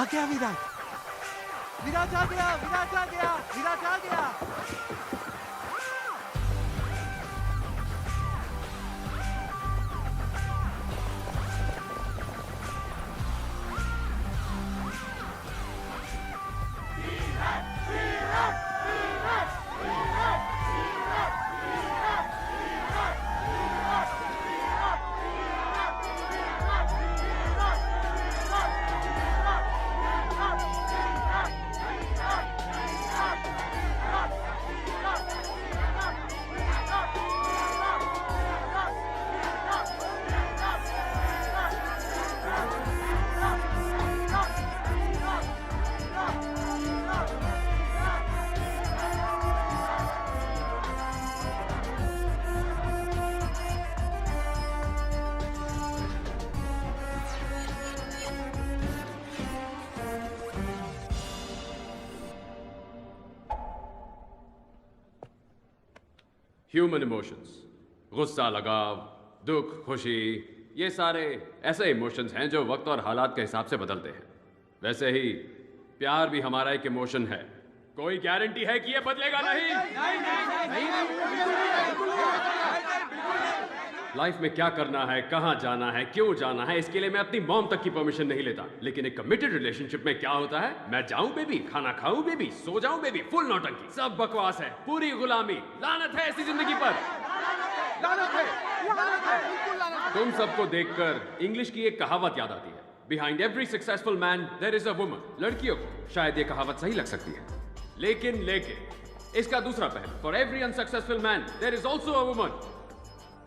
आ गया विराट। विराट आ गया, विराट आ गया, विराट आ गया। ह्यूमन इमोशंस, गुस्सा, लगाव, दुख, खुशी, ये सारे ऐसे इमोशंस हैं जो वक्त और हालात के हिसाब से बदलते हैं। वैसे ही प्यार भी हमारा एक इमोशन है। कोई गारंटी है कि ये बदलेगा नहीं? लाइफ में क्या करना है, कहां जाना है, क्यों जाना है, इसके लिए मैं अपनी मॉम तक की परमिशन नहीं लेता। लेकिन एक कमिटेड रिलेशनशिप में क्या होता है, मैं जाऊं बेबी, खाना खाऊं बेबी, सो जाऊं बेबी, फुल नौटंकी, सब बकवास है, पूरी गुलामी। लानत है ऐसी जिंदगी पर। लानत है, लानत है, बिल्कुल लानत है। तुम सबको देखकर इंग्लिश की एक कहावत याद आती है, behind every successful man there is a woman. लड़कियों को शायद ये कहावत सही लग सकती है, लेकिन इसका दूसरा पहलू, for every unsuccessful man there is also a woman.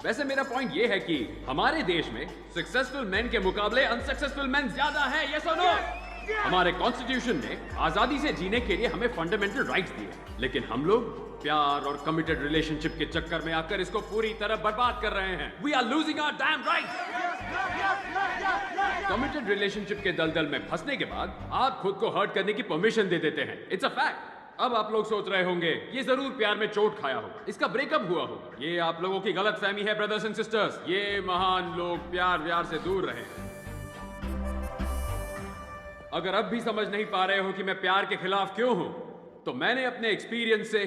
वैसे मेरा पॉइंट ये है कि हमारे देश में सक्सेसफुल मैन के मुकाबले अनसक्सेसफुल मैन ज्यादा है। यस और नो? हमारे कॉन्स्टिट्यूशन ने आजादी से जीने के लिए हमें फंडामेंटल राइट्स दिए, लेकिन हम लोग प्यार और कमिटेड रिलेशनशिप के चक्कर में आकर इसको पूरी तरह बर्बाद कर रहे हैं। We are losing our damn rights. Committed relationship के दलदल में फंसने के बाद आप खुद को हर्ट करने की परमिशन दे देते हैं। It's a fact. अब आप लोग सोच रहे होंगे ये जरूर प्यार में चोट खाया होगा, इसका ब्रेकअप हुआ होगा। ये आप लोगों की गलत फहमी है ब्रदर्स एंड सिस्टर्स। ये महान लोग प्यार व्यार से दूर रहे। अगर अब भी समझ नहीं पा रहे हो कि मैं प्यार के खिलाफ क्यों हूं, तो मैंने अपने एक्सपीरियंस से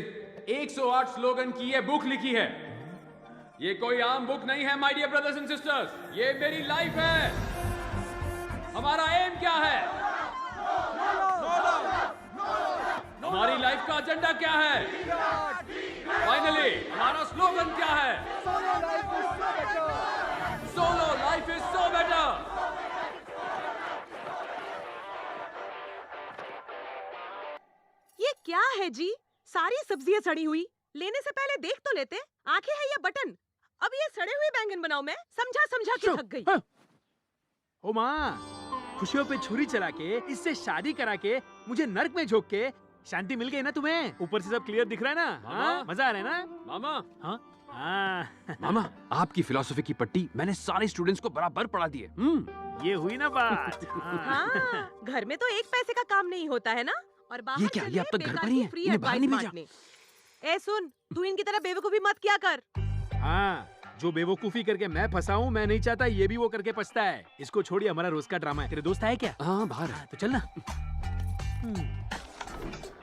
108 स्लोगन की ये बुक लिखी है। ये कोई आम बुक नहीं है my dear brothers and sisters, ये मेरी लाइफ है। हमारा एम क्या है, हमारी लाइफ का एजेंडा क्या है, फाइनली हमारा स्लोगन क्या है, solo life is so better. ये क्या है जी? सारी सब्जियां सड़ी हुई। लेने से पहले देख तो लेते। आंखें है या बटन? अब ये सड़े हुए बैंगन बनाओ। मैं समझा समझा के थक गई। हाँ। ओ माँ, खुशियों पे छुरी चला के, इससे शादी करा के, मुझे नर्क में झोंक के शांति मिल गई ना तुम्हें? ऊपर से सब क्लियर दिख रहा है ना? हाँ? मजा आ रहा है ना? मामा, हाँ? हाँ। मामा, आपकी फिलॉसफी की पट्टी मैंने सारे स्टूडेंट्स को बराबर पढ़ा दी है। ये हुई ना बात। हाँ, घर में तो एक पैसे का काम नहीं होता है ना? और बाहर ये क्या? ये अब तक घर पर ही है? इन्हें बाहर नहीं भेजा? ए सुन, तू इनकी तरह बेवकूफी मत किया कर। हाँ, जो बेवकूफी करके मैं फंसा हूँ, मैं नहीं चाहता ये भी वो करके पछता है। इसको छोड़िए, हमारा रोज का ड्रामा है। तेरे दोस्त है क्या? हाँ, बाहर है। तो चल ना।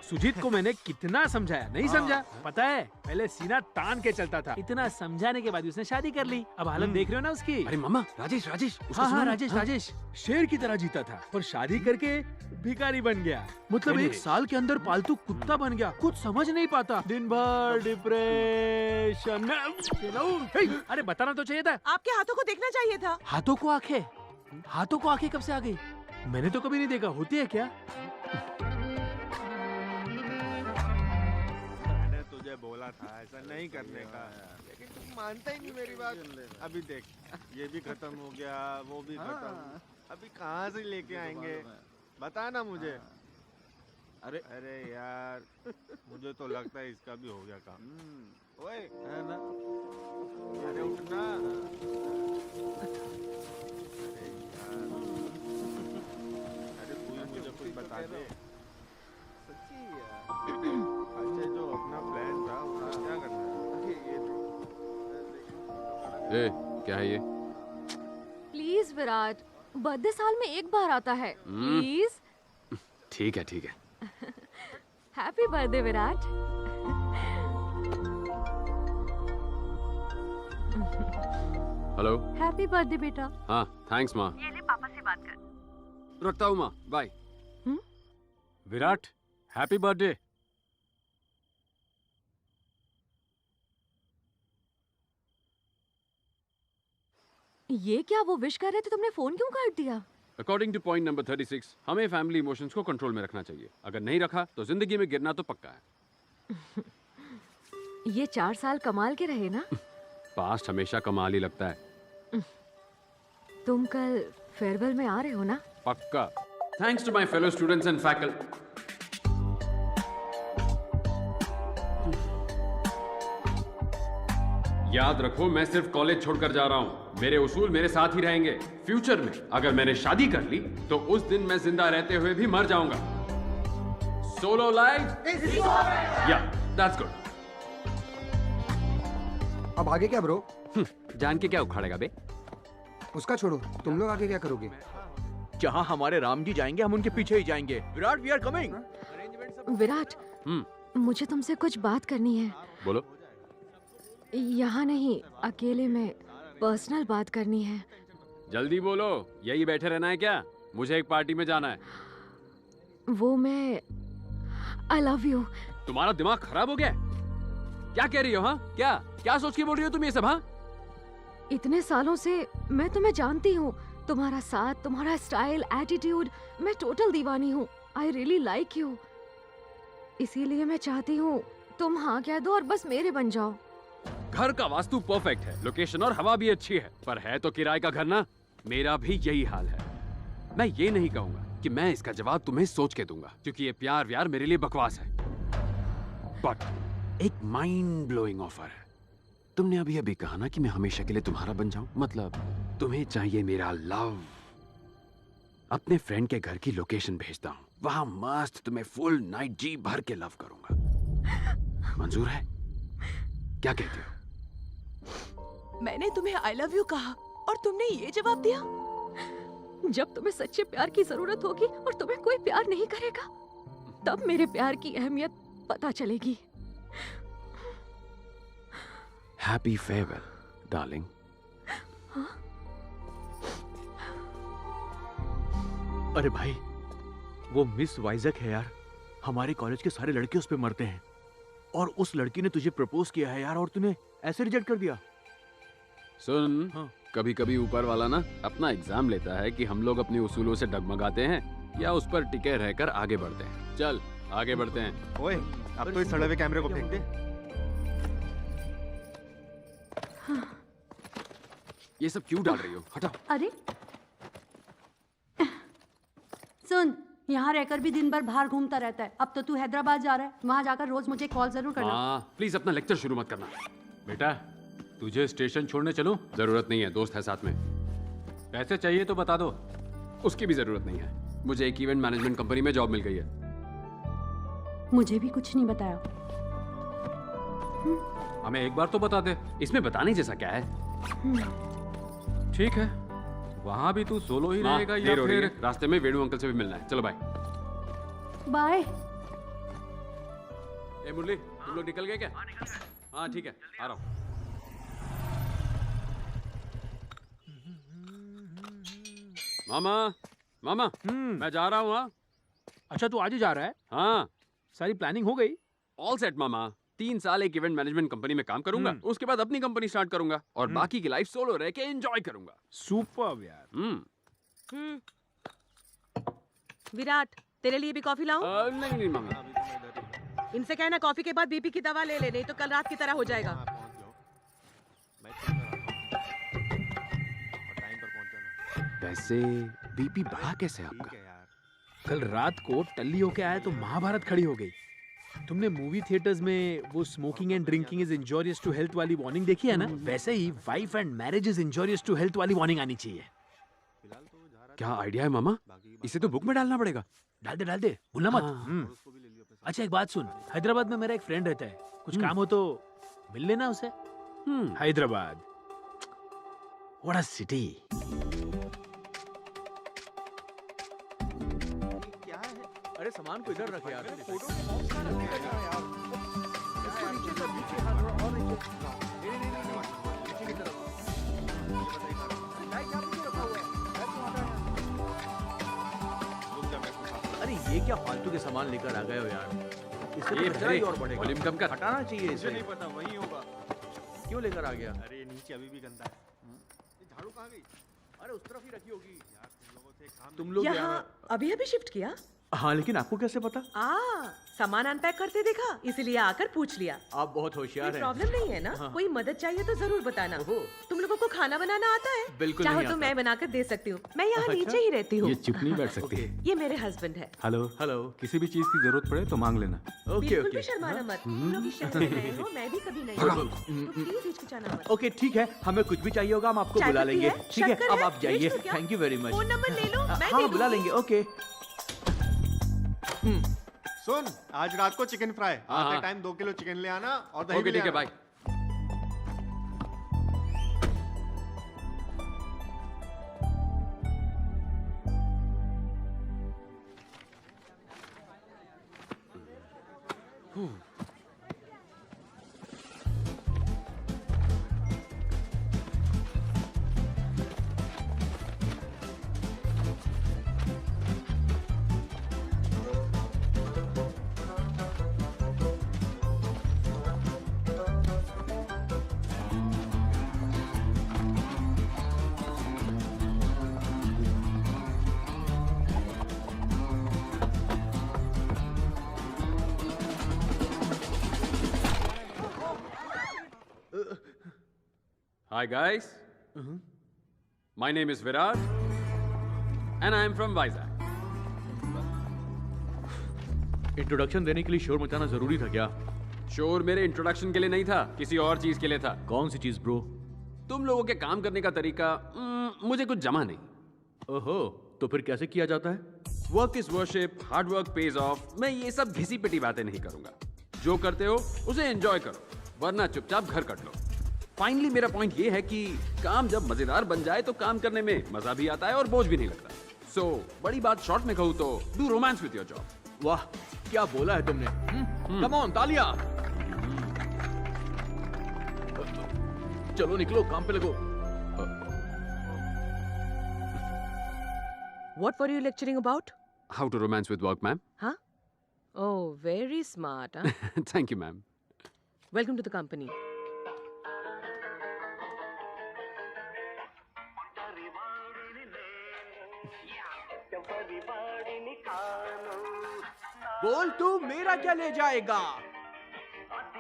सुजीत को मैंने कितना समझाया, नहीं समझा। पता है, पहले सीना तान के चलता था। इतना समझाने के बाद उसने शादी कर ली। अब हालत देख रहे हो ना उसकी। अरे मामा, राजेश उसको हाँ, सुनो हाँ, ना। राजेश शेर की तरह जीता था, पर शादी करके भिखारी बन गया। मतलब एक साल के अंदर पालतू कुत्ता बन गया। कुछ समझ नहीं पाता, दिन भर डिप्रेशन में। अरे बताना तो चाहिए था। आपके हाथों को देखना चाहिए था। हाथों को आंखें कब से आ गई? मैंने तो कभी नहीं देखा। होती है क्या? बोला था ऐसा नहीं करने का, लेकिन तुम मानता ही नहीं मेरी बात। अभी देख, ये भी खत्म हो गया, वो भी खत्म। अभी कहाँ से लेके आएंगे, बता ना मुझे। अरे यार, मुझे तो लगता है इसका भी हो गया काम। ओए, है ना? अरे उठना। अरे यार, अरे तू मुझे कुछ बता दे। सच्ची यार। अच्छा, जो अपना प्लान था उसका क्या करना है? क्या है ये? प्लीज विराट, बर्थडे साल में एक बार आता है। प्लीज। ठीक है ठीक है। Happy birthday Virat. Hello. Happy birthday बेटा। हाँ थैंक्स माँ। ये ले पापा से बात कर। रखता हूँ माँ, बाय। Virat happy birthday. ये क्या, वो विश कर रहे थे, तुमने फोन क्यों काट दिया? अकॉर्डिंग टू पॉइंट नंबर 36, हमें फैमिली इमोशंस को कंट्रोल में रखना चाहिए। अगर नहीं रखा तो जिंदगी में गिरना तो पक्का है। ये 4 साल कमाल के रहे ना? पास्ट हमेशा कमाल ही लगता है। तुम कल फेयरवेल में आ रहे हो ना? पक्का। Thanks to my fellow students and faculty. याद रखो, मैं सिर्फ कॉलेज छोड़कर जा रहा हूं। मेरे उसूल मेरे साथ ही रहेंगे। फ्यूचर में अगर मैंने शादी कर ली तो उस दिन मैं जिंदा रहते हुए भी मर जाऊंगा। सोलो लाइफ, या दैट्स गुड। अब आगे क्या ब्रो? जान के क्या उखाड़ेगा बे? उसका छोड़ो, तुम लोग आगे क्या करोगे? जहाँ हमारे राम जी जाएंगे हम उनके पीछे ही जाएंगे। Virat we are coming. Virat, मुझे तुमसे कुछ बात करनी है। बोलो। यहाँ नहीं, अकेले में पर्सनल बात करनी है। जल्दी बोलो, यही बैठे रहना है क्या? मुझे एक पार्टी में जाना है। वो मैं आई लव यू। तुम्हारा दिमाग खराब हो गया है? क्या कह रही हो? हाँ क्या क्या सोच के बोल रही हो तुम ये सब? हाँ इतने सालों से मैं तुम्हें जानती हूँ, तुम्हारा साथ, तुम्हारा स्टाइल, एटीट्यूड, मैं टोटल दीवानी हूँ। I really like you. इसीलिए मैं चाहती हूँ तुम हाँ कह दो और बस मेरे बन जाओ। घर का वास्तु परफेक्ट है, लोकेशन और हवा भी अच्छी है, पर है तो किराए का घर ना। मेरा भी यही हाल है। मैं ये नहीं कहूंगा कि मैं इसका जवाब तुम्हें सोच के दूंगा, क्योंकि ये प्यार व्यार मेरे लिए बकवास है। बट एक माइंड ब्लोइंग ऑफर है। तुमने अभी अभी कहा ना कि मैं हमेशा के लिए तुम्हारा बन जाऊं, मतलब तुम्हें चाहिए मेरा लव। अपने फ्रेंड के घर की लोकेशन भेजता हूं, वहां मस्त तुम्हें फुल नाइट जी भर के लव करूंगा। मंजूर है? क्या कहती हो? मैंने तुम्हें आई लव यू कहा और तुमने ये जवाब दिया? जब तुम्हें सच्चे प्यार की जरूरत होगी और तुम्हें कोई प्यार नहीं करेगा, तब मेरे प्यार की अहमियत पता चलेगी। Happy farewell darling. अरे भाई, वो मिस वाइजक है यार। हमारे कॉलेज के सारे लड़के उस पे मरते हैं और उस लड़की ने तुझे प्रपोज किया है यार, और तूने ऐसे रिजेक्ट कर दिया। सुन, हाँ। कभी कभी ऊपर वाला ना अपना एग्जाम लेता है कि हम लोग अपने उसूलों से डगमगाते हैं या उस पर टिके रहकर आगे बढ़ते हैं। चल आगे बढ़ते हैं। ओए, अब तो इस सड़े हुए कैमरे को फेंक दे। ये सब क्यों डाल रही हो? हटाओ। अरे सुन, यहाँ रहकर भी दिन भर बाहर घूमता रहता है। अब तो तू हैदराबाद जा रहा है, वहाँ जाकर रोज मुझे कॉल जरूर करना। हाँ प्लीज अपना लेक्चर शुरू मत करना। बेटा तुझे स्टेशन छोड़ने चलूं? जरूरत नहीं है, दोस्त है साथ में। पैसे चाहिए तो बता दो। उसकी भी जरूरत नहीं है। मुझे एक इवेंट मैनेजमेंट कंपनी में जॉब मिल गई है। मुझे भी कुछ नहीं बताया। हमें एक बार तो बता दे। इसमें बताने जैसा क्या है? ठीक है, वहाँ भी तू सोलो ही हाँ, रहेगा या देर हो रही फिर? है। रास्ते में वेणु अंकल से भी मिलना है। चलो बाय। बाय। ए मुरली, तुम लोग निकल गए क्या? हाँ ठीक है, आ रहा हूँ। मामा मामा, मैं जा रहा हूँ। हाँ अच्छा तू आज ही जा रहा है? हाँ, सारी प्लानिंग हो गई? ऑल सेट मामा। 3 साल एक इवेंट मैनेजमेंट कंपनी में काम करूंगा, उसके बाद अपनी कंपनी स्टार्ट करूंगा और बाकी की लाइफ सोलो रह के एंजॉय करूंगा। सुपर यार। विराट, तेरे लिए भी कॉफी लाऊं? नहीं नहीं मामा। इनसे कहना कॉफी के बाद बीपी की दवा ले ले, नहीं तो कल रात की तरह हो जाएगा। हाँ, पहुंच जाओ। मैं टाइम पर पहुंच जाना। वैसे बीपी बढ़ा कैसे आपका? ठीक है यार। कल रात को टल्ली होके आया तो महाभारत खड़ी हो गई। तुमने मूवी थिएटर्स में वो smoking and drinking is injurious to health वाली वार्निंग देखी है ना? वैसे ही wife and marriage is injurious to health वाली वार्निंग आनी चाहिए। क्या आइडिया है मामा? इसे तो बुक में डालना पड़ेगा। डाल दे भूलना मत। उसको भी ले लियो अपने साथ। अच्छा एक बात सुन, हैदराबाद में मेरा एक फ्रेंड रहता है, कुछ काम हो तो मिल लेना उसे। Hyderabad, what a city. क्या है? अरे सामान को इधर रख यार। फोटो के बॉक्स कहाँ रखे हैं यार? इसको नीचे कर, नीचे, हाँ थोड़ा और नीचे। नहीं, नीचे की तरफ। लाइट यहाँ पे क्यों रखा हुआ है? लाइट तो वहाँ पे है। रुक जा, मैं कुछ साफ अरे ये क्या फालतू के सामान लेकर आ गए हो यार? इससे ये तो खर्चा ही और बढ़ेगा। वॉल्यूम कम कर। हटाना चाहिए मुझे इसे। नहीं पता, वही होगा। क्यों लेकर आ गया? अरे नीचे अभी भी गंदा है। ये झाड़ू कहाँ गई? अरे उस तरफ ही रखी होगी। यार तुम लोगों से एक काम तुम लोग यहाँ अभी अभी शिफ्ट किया? हाँ, लेकिन आपको कैसे पता? सामान अनपैक करते देखा, इसीलिए आकर पूछ लिया। आप बहुत होशियार कोई हैं। प्रॉब्लम नहीं है ना? हाँ। कोई मदद चाहिए तो जरूर बताना। ओहो। तुम लोगों को खाना बनाना आता है? बिल्कुल चाहो नहीं तो आता। मैं बनाकर दे सकती हूँ। मैं यहाँ अच्छा? नीचे ही रहती हूँ। ये चुप नहीं बैठ सकती। ये मेरे हस्बैंड है। Hello hello. किसी भी चीज की जरूरत पड़े तो मांग लेना। ओके बिल्कुल ओके। भी शर्माना मत। तुम लोग इस शहर में नए हो, मैं भी कभी नहीं आई। तो प्लीज हिचकिचाना मत। ओके ठीक है, हमें कुछ भी चाहिए होगा हम आपको चाय बुला पत्ती लेंगे। है? ठीक है, शक्कर अब है? आप जाइए। भेज दूं क्या? Thank you very much. Phone number ले लो, मैं हाँ दे बुला दूंगी। लेंगे। ओके। सुन, आज रात को चिकन फ्राई। हाँ, आते हाँ। टाइम 2 किलो चिकन ले आना और दही ओके भी ले ठीक है आना। Bye. Hi guys. My name is Virat and I am from Vizag. Introduction देने के लिए शोर मचाना जरूरी था क्या? शोर मेरे इंट्रोडक्शन के लिए नहीं था, किसी और चीज के लिए था। कौन सी चीज ब्रो? तुम लोगों के काम करने का तरीका मुझे कुछ जमा नहीं। ओहो, तो फिर कैसे किया जाता है? Work is worship, hard work page of. मैं ये सब घिसी पिटी बातें नहीं करूंगा। जो करते हो उसे एंजॉय करो, वरना चुपचाप घर कट लो। फाइनली मेरा पॉइंट ये है कि काम जब मजेदार बन जाए तो काम करने में मजा भी आता है और बोझ भी नहीं लगता। सो बड़ी बात शॉर्ट में कहूँ तो do romance with your job. वाह, क्या बोला है तुमने? कम ऑन, तालियां। चलो निकलो, काम पे लगो। What were you lecturing about? How to romance with work, ma'am? Huh? Oh, very smart, huh? Thank you, ma'am. Welcome to the company. बोल तू मेरा क्या ले जाएगा?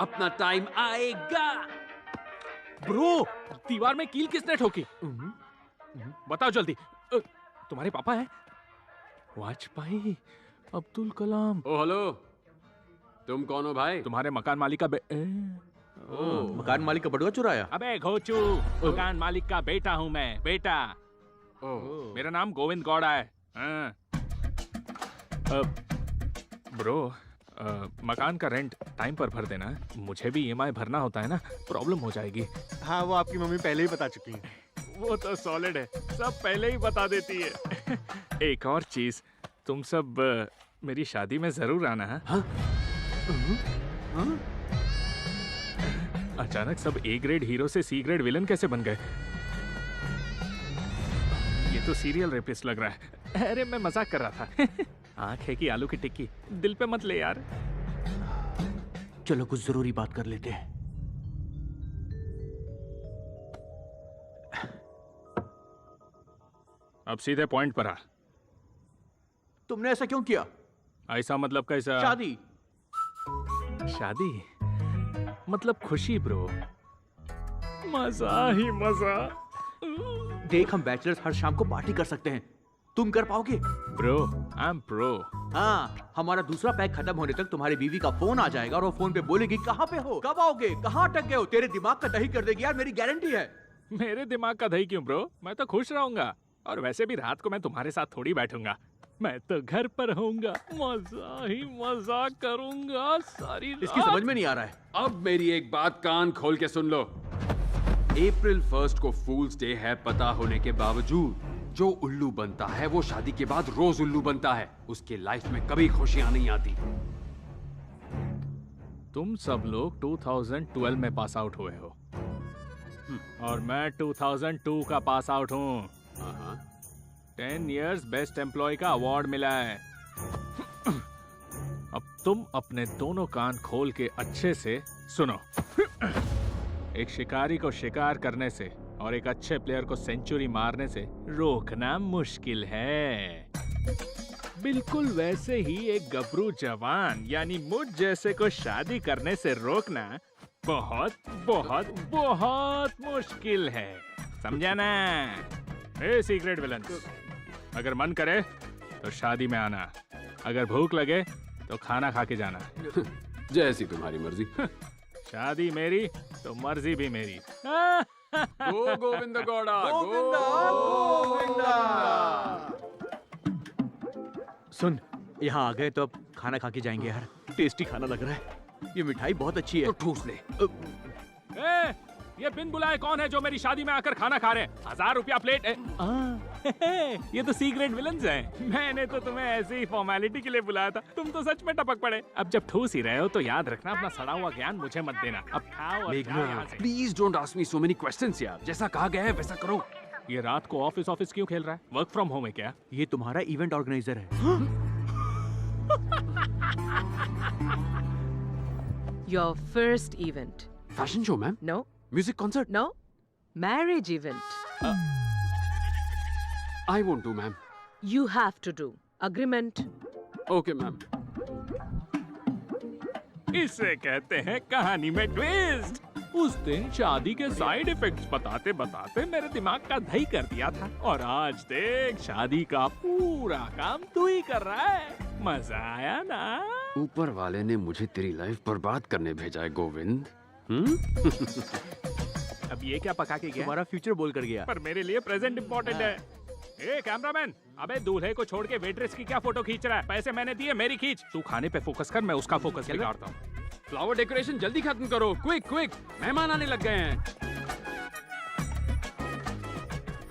अपना टाइम आएगा। ब्रो, दीवार में कील किसने ठोकी? बताओ जल्दी। तुम्हारे पापा हैं? वाजपेयी, अब्दुल कलाम। ओ हेलो, तुम कौन हो भाई? तुम्हारे मकान मालिक का मकान मालिक का बटुआ चुराया? अबे घोचू, मकान मालिक का बेटा हूँ मैं, बेटा। मेरा नाम गोविंद गौड़ा है। हाँ। ब्रो, मकान का रेंट टाइम पर भर देना। मुझे भी ईएमआई भरना होता है ना, प्रॉब्लम हो जाएगी। हाँ, वो आपकी मम्मी पहले ही बता चुकी है। वो तो सॉलिड है, सब पहले ही बता देती है। एक और चीज, तुम सब मेरी शादी में जरूर आना है। हाँ? अचानक सब ए ग्रेड हीरो से सी ग्रेड विलन कैसे बन गए? ये तो सीरियल रेपिस्ट लग रहा है। अरे मैं मजाक कर रहा था। आंख है कि आलू की टिक्की, दिल पे मत ले यार। चलो कुछ जरूरी बात कर लेते हैं। अब सीधे पॉइंट पर आ। तुमने ऐसा क्यों किया? ऐसा मतलब कैसा? शादी। शादी मतलब खुशी ब्रो, मजा ही मजा। देख, हम बैचलर्स हर शाम को पार्टी कर सकते हैं, तुम कर पाओगे? Bro, I am pro. हाँ, हमारा दूसरा पैक खत्म होने तक तुम्हारी बीवी का फोन आ जाएगा और वो फोन पे बोलेगी कहाँ पे हो, कब आओगे, कहाँ अटक गए हो। तेरे दिमाग का दही कर देगी यार, मेरी गारंटी है। मेरे दिमाग का दही क्यों ब्रो, मैं तो खुश रहूंगा। और वैसे भी रात को मैं तुम्हारे साथ थोड़ी बैठूंगा, मैं तो घर पर होऊंगा, मजा ही मजा करूंगा सारी रात। इसकी समझ में नहीं आ रहा है। अब मेरी एक बात कान खोल के सुन लो। अप्रैल 1 को फूल्स डे है पता होने के बावजूद जो उल्लू बनता है वो शादी के बाद रोज उल्लू बनता है। उसके लाइफ में कभी खुशियां नहीं आती। तुम सब लोग 2012 में पास आउट हुए हो और मैं 2002 का पास आउट हूँ। 10 इयर्स बेस्ट एम्प्लॉय का अवार्ड मिला है। अब तुम अपने दोनों कान खोल के अच्छे से सुनो। एक शिकारी को शिकार करने से और एक अच्छे प्लेयर को सेंचुरी मारने से रोकना मुश्किल है। बिल्कुल वैसे ही एक गबरू जवान यानी मुझ जैसे को शादी करने से रोकना बहुत बहुत बहुत मुश्किल है। समझा ना? ए सीक्रेट विलन्स, अगर मन करे तो शादी में आना, अगर भूख लगे तो खाना खा के जाना। जैसी तुम्हारी मर्जी। शादी मेरी तो मर्जी भी मेरी। गो गोविंद गौड़ा, सुन, यहाँ आ गए तो अब खाना खा के जाएंगे यार। टेस्टी खाना लग रहा है। ये मिठाई बहुत अच्छी है। तो ठूस ले। ए, ये बिन बुलाए कौन है जो मेरी शादी में आकर खाना खा रहे हैं? 1000 रुपया प्लेट है। ये तो सीक्रेट विलन्स हैं। मैंने तो तुम्हें ऐसे ही फॉर्मेलिटी के लिए बुलाया था, तुम तो सच में टपक पड़े। अब जब ठूस ही रहे हो तो याद रखना, अपना सड़ा हुआ ज्ञान मुझे मत देना। अब खाओ और जाओ यहाँ से। Please don't ask me so many questions यार। जैसा कहा गया है वैसा करो। ये रात को ऑफिस क्यों खेल रहा है? वर्क फ्रॉम होम है क्या? ये तुम्हारा इवेंट ऑर्गेनाइजर है। Your first event. Fashion show ma'am? No, music concert? no. Marriage event. I won't do ma'am. You have to do. Agreement. Okay ma'am. इसे कहते हैं कहानी में ट्विस्ट। उस दिन शादी के साइड इफेक्ट्स बताते बताते मेरे दिमाग का दही कर दिया था, और आज देख शादी का पूरा काम तू ही कर रहा है। मजा आया ना? ऊपर वाले ने मुझे तेरी लाइफ बर्बाद करने भेजा है गोविंद। अब ये क्या पका के गया? तुम्हारा फ्यूचर बोल कर गया। पर मेरे लिए प्रेजेंट इम्पोर्टेंट है। ए कैमरामैन, अबे दूल्हे को छोड़ के वेट्रेस की क्या फोटो खींच रहा है? पैसे मैंने दिए, मेरी खींच। तू खाने पे फोकस कर, मैं उसका फोकस बिगाड़ता हूँ। फ्लावर डेकोरेशन जल्दी खत्म करो, क्विक क्विक, मेहमान आने लग गए हैं।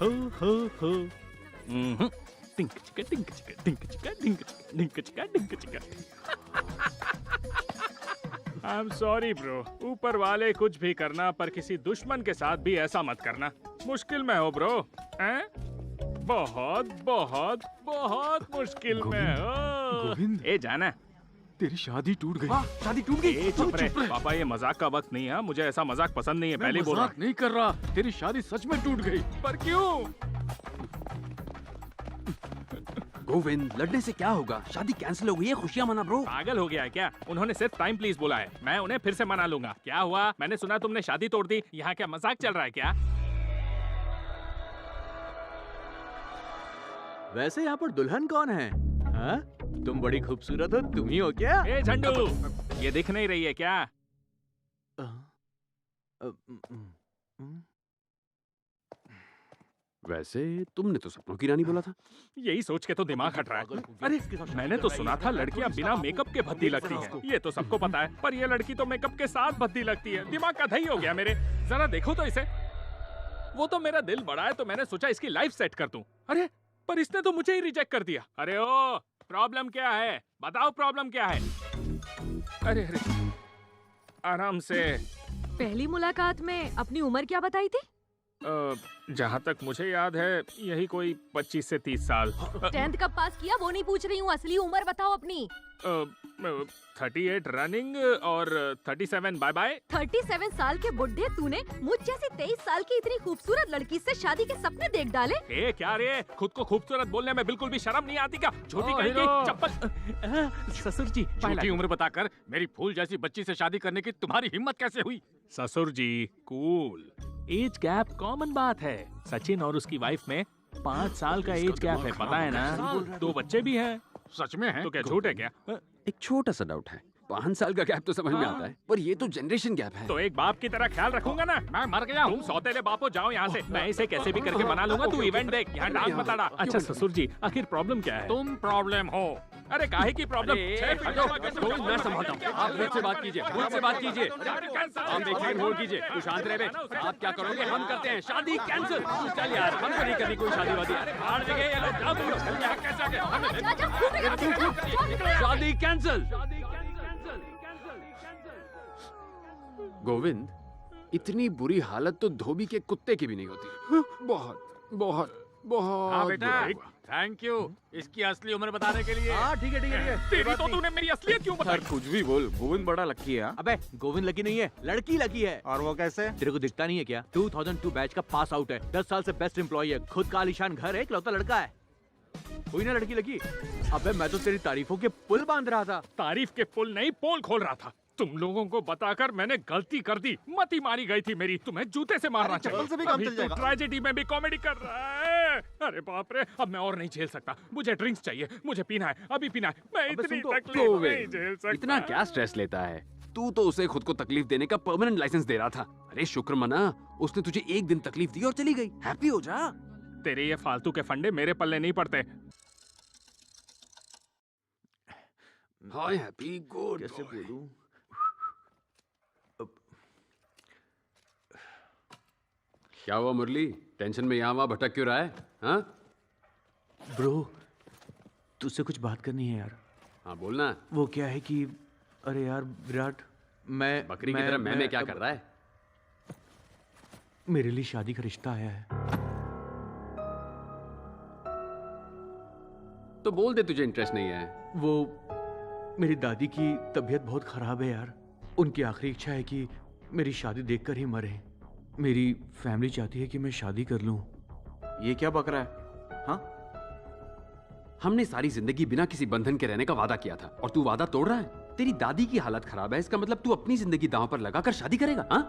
हो। टिंक चिका टिंक चिका टिंक चिका टिंक चिका टिंक चिका टिंक चिका। आई एम सॉरी ब्रो, ऊपर वाले कुछ भी करना पर किसी दुश्मन के साथ भी ऐसा मत करना। मुश्किल में हो ब्रो, हैं? बहुत बहुत बहुत मुश्किल में हो। गोविंद। ए जाना, तेरी शादी टूट गई। शादी टूट गई। ए चुप रहे पापा, ये मजाक का वक्त नहीं है। मुझे ऐसा मजाक पसंद नहीं है, पहले बोल रहा। मजाक नहीं कर रहा, तेरी शादी सच में टूट गई। पर क्यों? गोविंद, लड़ने से क्या होगा? शादी कैंसिल हो गई है, खुशियां मना ब्रो। पागल हो गया है क्या? उन्होंने सिर्फ टाइम प्लीज बोला है, मैं उन्हें फिर से मना लूंगा। क्या हुआ? मैंने सुना तुमने शादी तोड़ दी। यहाँ क्या मजाक चल रहा है क्या? वैसे यहाँ पर दुल्हन कौन है? हाँ? तुम बड़ी खूबसूरत हो, तुम ही हो क्या? ए झंडू, ये दिख नहीं रही है क्या? वैसे तुमने तो सपनों की रानी बोला था। यही सोच के तो दिमाग हट रहा है। अरे मैंने तो सुना था लड़कियां बिना मेकअप के भद्दी लगती हैं। ये तो सबको पता है, पर ये लड़की तो मेकअप के साथ भद्दी लगती है। दिमाग का दही हो गया मेरे। जरा देखो तो इसे। वो तो मेरा दिल बड़ा है तो मैंने सोचा इसकी लाइफ सेट कर दूं। अरे पर इसने तो मुझे ही रिजेक्ट कर दिया। अरे ओ, प्रॉब्लम क्या है? बताओ प्रॉब्लम क्या है? अरे अरे आराम से। पहली मुलाकात में अपनी उम्र क्या बताई थी? जहाँ तक मुझे याद है यही कोई 25 से 30 साल। 10th कब पास किया वो नहीं पूछ रही हूँ, असली उम्र बताओ अपनी। 38 रनिंग और 37 बाय बाय। 37 साल के बुढ़े तूने मुझ जैसी 23 साल की इतनी खूबसूरत लड़की से शादी के सपने देख डाले? ए क्या रे, खुद को खूबसूरत बोलने में बिल्कुल भी शर्म नहीं आती क्या? झूठी कहीं की चप्पल। ससुर जी, छोटी उम्र बताकर मेरी फूल जैसी बच्ची से शादी करने की तुम्हारी हिम्मत कैसे हुई? ससुर जी कूल, एज गैप कॉमन बात है। सचिन और उसकी वाइफ में 5 साल का एज गैप है, पता है ना? 2 बच्चे भी हैं। सच में है? तो क्या झूठ है क्या? एक छोटा सा डाउट है। 5 साल का गैप तो समझ में आता है, पर ये तो जनरेशन गैप है। तो एक बाप की तरह ख्याल रखूंगा ना। मैं मर गया। तुम सौतेले बापो, जाओ यहाँ से। मैं इसे कैसे भी करके मना लूंगा। तू इवेंट देख, यहाँ डांस मत अड़ा। अच्छा ससुर जी, आखिर प्रॉब्लम क्या है? तुम प्रॉब्लम हो। अरे काहे की प्रॉब्लम? हटो, गोविंद मैं संभालता हूँ। आप मुझसे बात कीजिए, मुझसे बात कीजिए। हम एक सेकंड होल्ड कीजिए। तू शांत रहे बे। आप क्या करोगे? हम करते हैं शादी कैंसिल। चल यार, हमको नहीं करनी कोई शादी वादी। बाहर जगह ये लोग क्या बोलो? चल यहाँ कैसे आ गए? शादी कैंसिल। गोविंद, इतनी बुरी हालत तो धोबी के कुत्ते की भी नहीं होती। बहुत बहुत बहुत हाँ बेटा, बुरा। थैंक यू इसकी असली उम्र बताने के लिए। हाँ ठीक है ठीक है ठीक है। तेरी तो तूने मेरी असलियत क्यों बताई? कुछ भी बोल, गोविंद बड़ा लकी है। अबे गोविंद लकी नहीं है, लड़की लकी है। और वो कैसे? तेरे को दिखता नहीं है क्या? 2002 बैच का पास आउट है, 10 साल से बेस्ट एम्प्लॉय है, खुद का आलीशान घर है, इकलौता लड़का है। हुई ना लड़की लकी? अबे मैं तो तेरी तारीफों के पुल बांध रहा था। तारीफ के पुल नहीं, पोल खोल रहा था। तुम लोगों को बताकर मैंने गलती कर दी, मती मारी गई थी मेरी। तुम्हें जूते से मारना चाहिए। चप्पल से भी काम अभी चल तू जाएगा। ट्रेजेडी में भी कॉमेडी कर रहा है। अरे बाप रे, अब मैं और नहीं झेल सकता। मुझे ड्रिंक्स चाहिए, मुझे पीना है, अभी पीना है। मैं इतनी तकलीफ नहीं झेल सकता। इतना क्या स्ट्रेस लेता है? तू तो उसे खुद को तकलीफ देने का परमानेंट लाइसेंस दे रहा था। अरे शुक्र मना, उसने तुझे एक दिन तकलीफ दी और चली गई। हैप्पी हो जा। तेरे ये फालतू के फंडे मेरे पल्ले नहीं पड़ते। Hi happy, good. कैसे बोलूं? क्या हुआ मुरली? टेंशन में यहाँ वहाँ भटक क्यों रहा है? हाँ ब्रो, तुझसे कुछ बात करनी है यार। हाँ बोलना। वो क्या है कि अरे यार विराट, मैं बकरी की तरह मैं क्या कर रहा है? मेरे लिए शादी का रिश्ता आया है। तो बोल दे तुझे इंटरेस्ट नहीं है। वो मेरी दादी की तबीयत बहुत खराब है यार। उनकी आखिरी इच्छा है कि मेरी शादी देखकर ही मरे। मेरी फैमिली चाहती है कि मैं शादी कर लूं। ये क्या बक रहा है? हाँ, हमने सारी जिंदगी बिना किसी बंधन के रहने का वादा किया था और तू वादा तोड़ रहा है। तेरी दादी की हालत खराब है, इसका मतलब तू अपनी जिंदगी दांव पर लगाकर शादी करेगा? हाँ?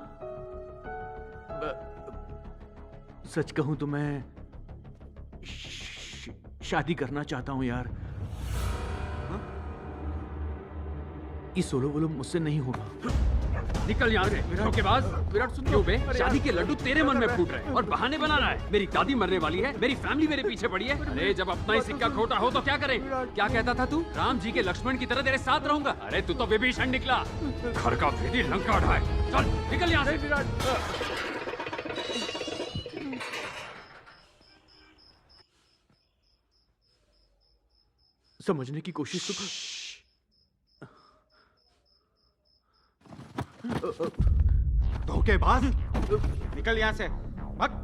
सच कहूं तो मैं शादी करना चाहता हूं यार। हाँ? ये सोलो वोलो मुझसे नहीं होगा। निकल यहाँ से। धोखेबाज। विराट सुन क्यों बे? शादी के लड्डू तेरे मन में फूट रहे हैं और बहाने बना रहा है। मेरी दादी मरने वाली है, मेरी फैमिली मेरे पीछे पड़ी है। अरे जब अपना ही सिक्का खोटा हो तो क्या करे? क्या कहता था तू? राम जी के लक्ष्मण की तरह तेरे साथ रहूंगा। अरे तू तो विभीषण निकला। घर का भेदी लंका उठाए। चल निकल यहाँ से। समझने की कोशिश तो धोखेबाज, निकल यहाँ से। भाग।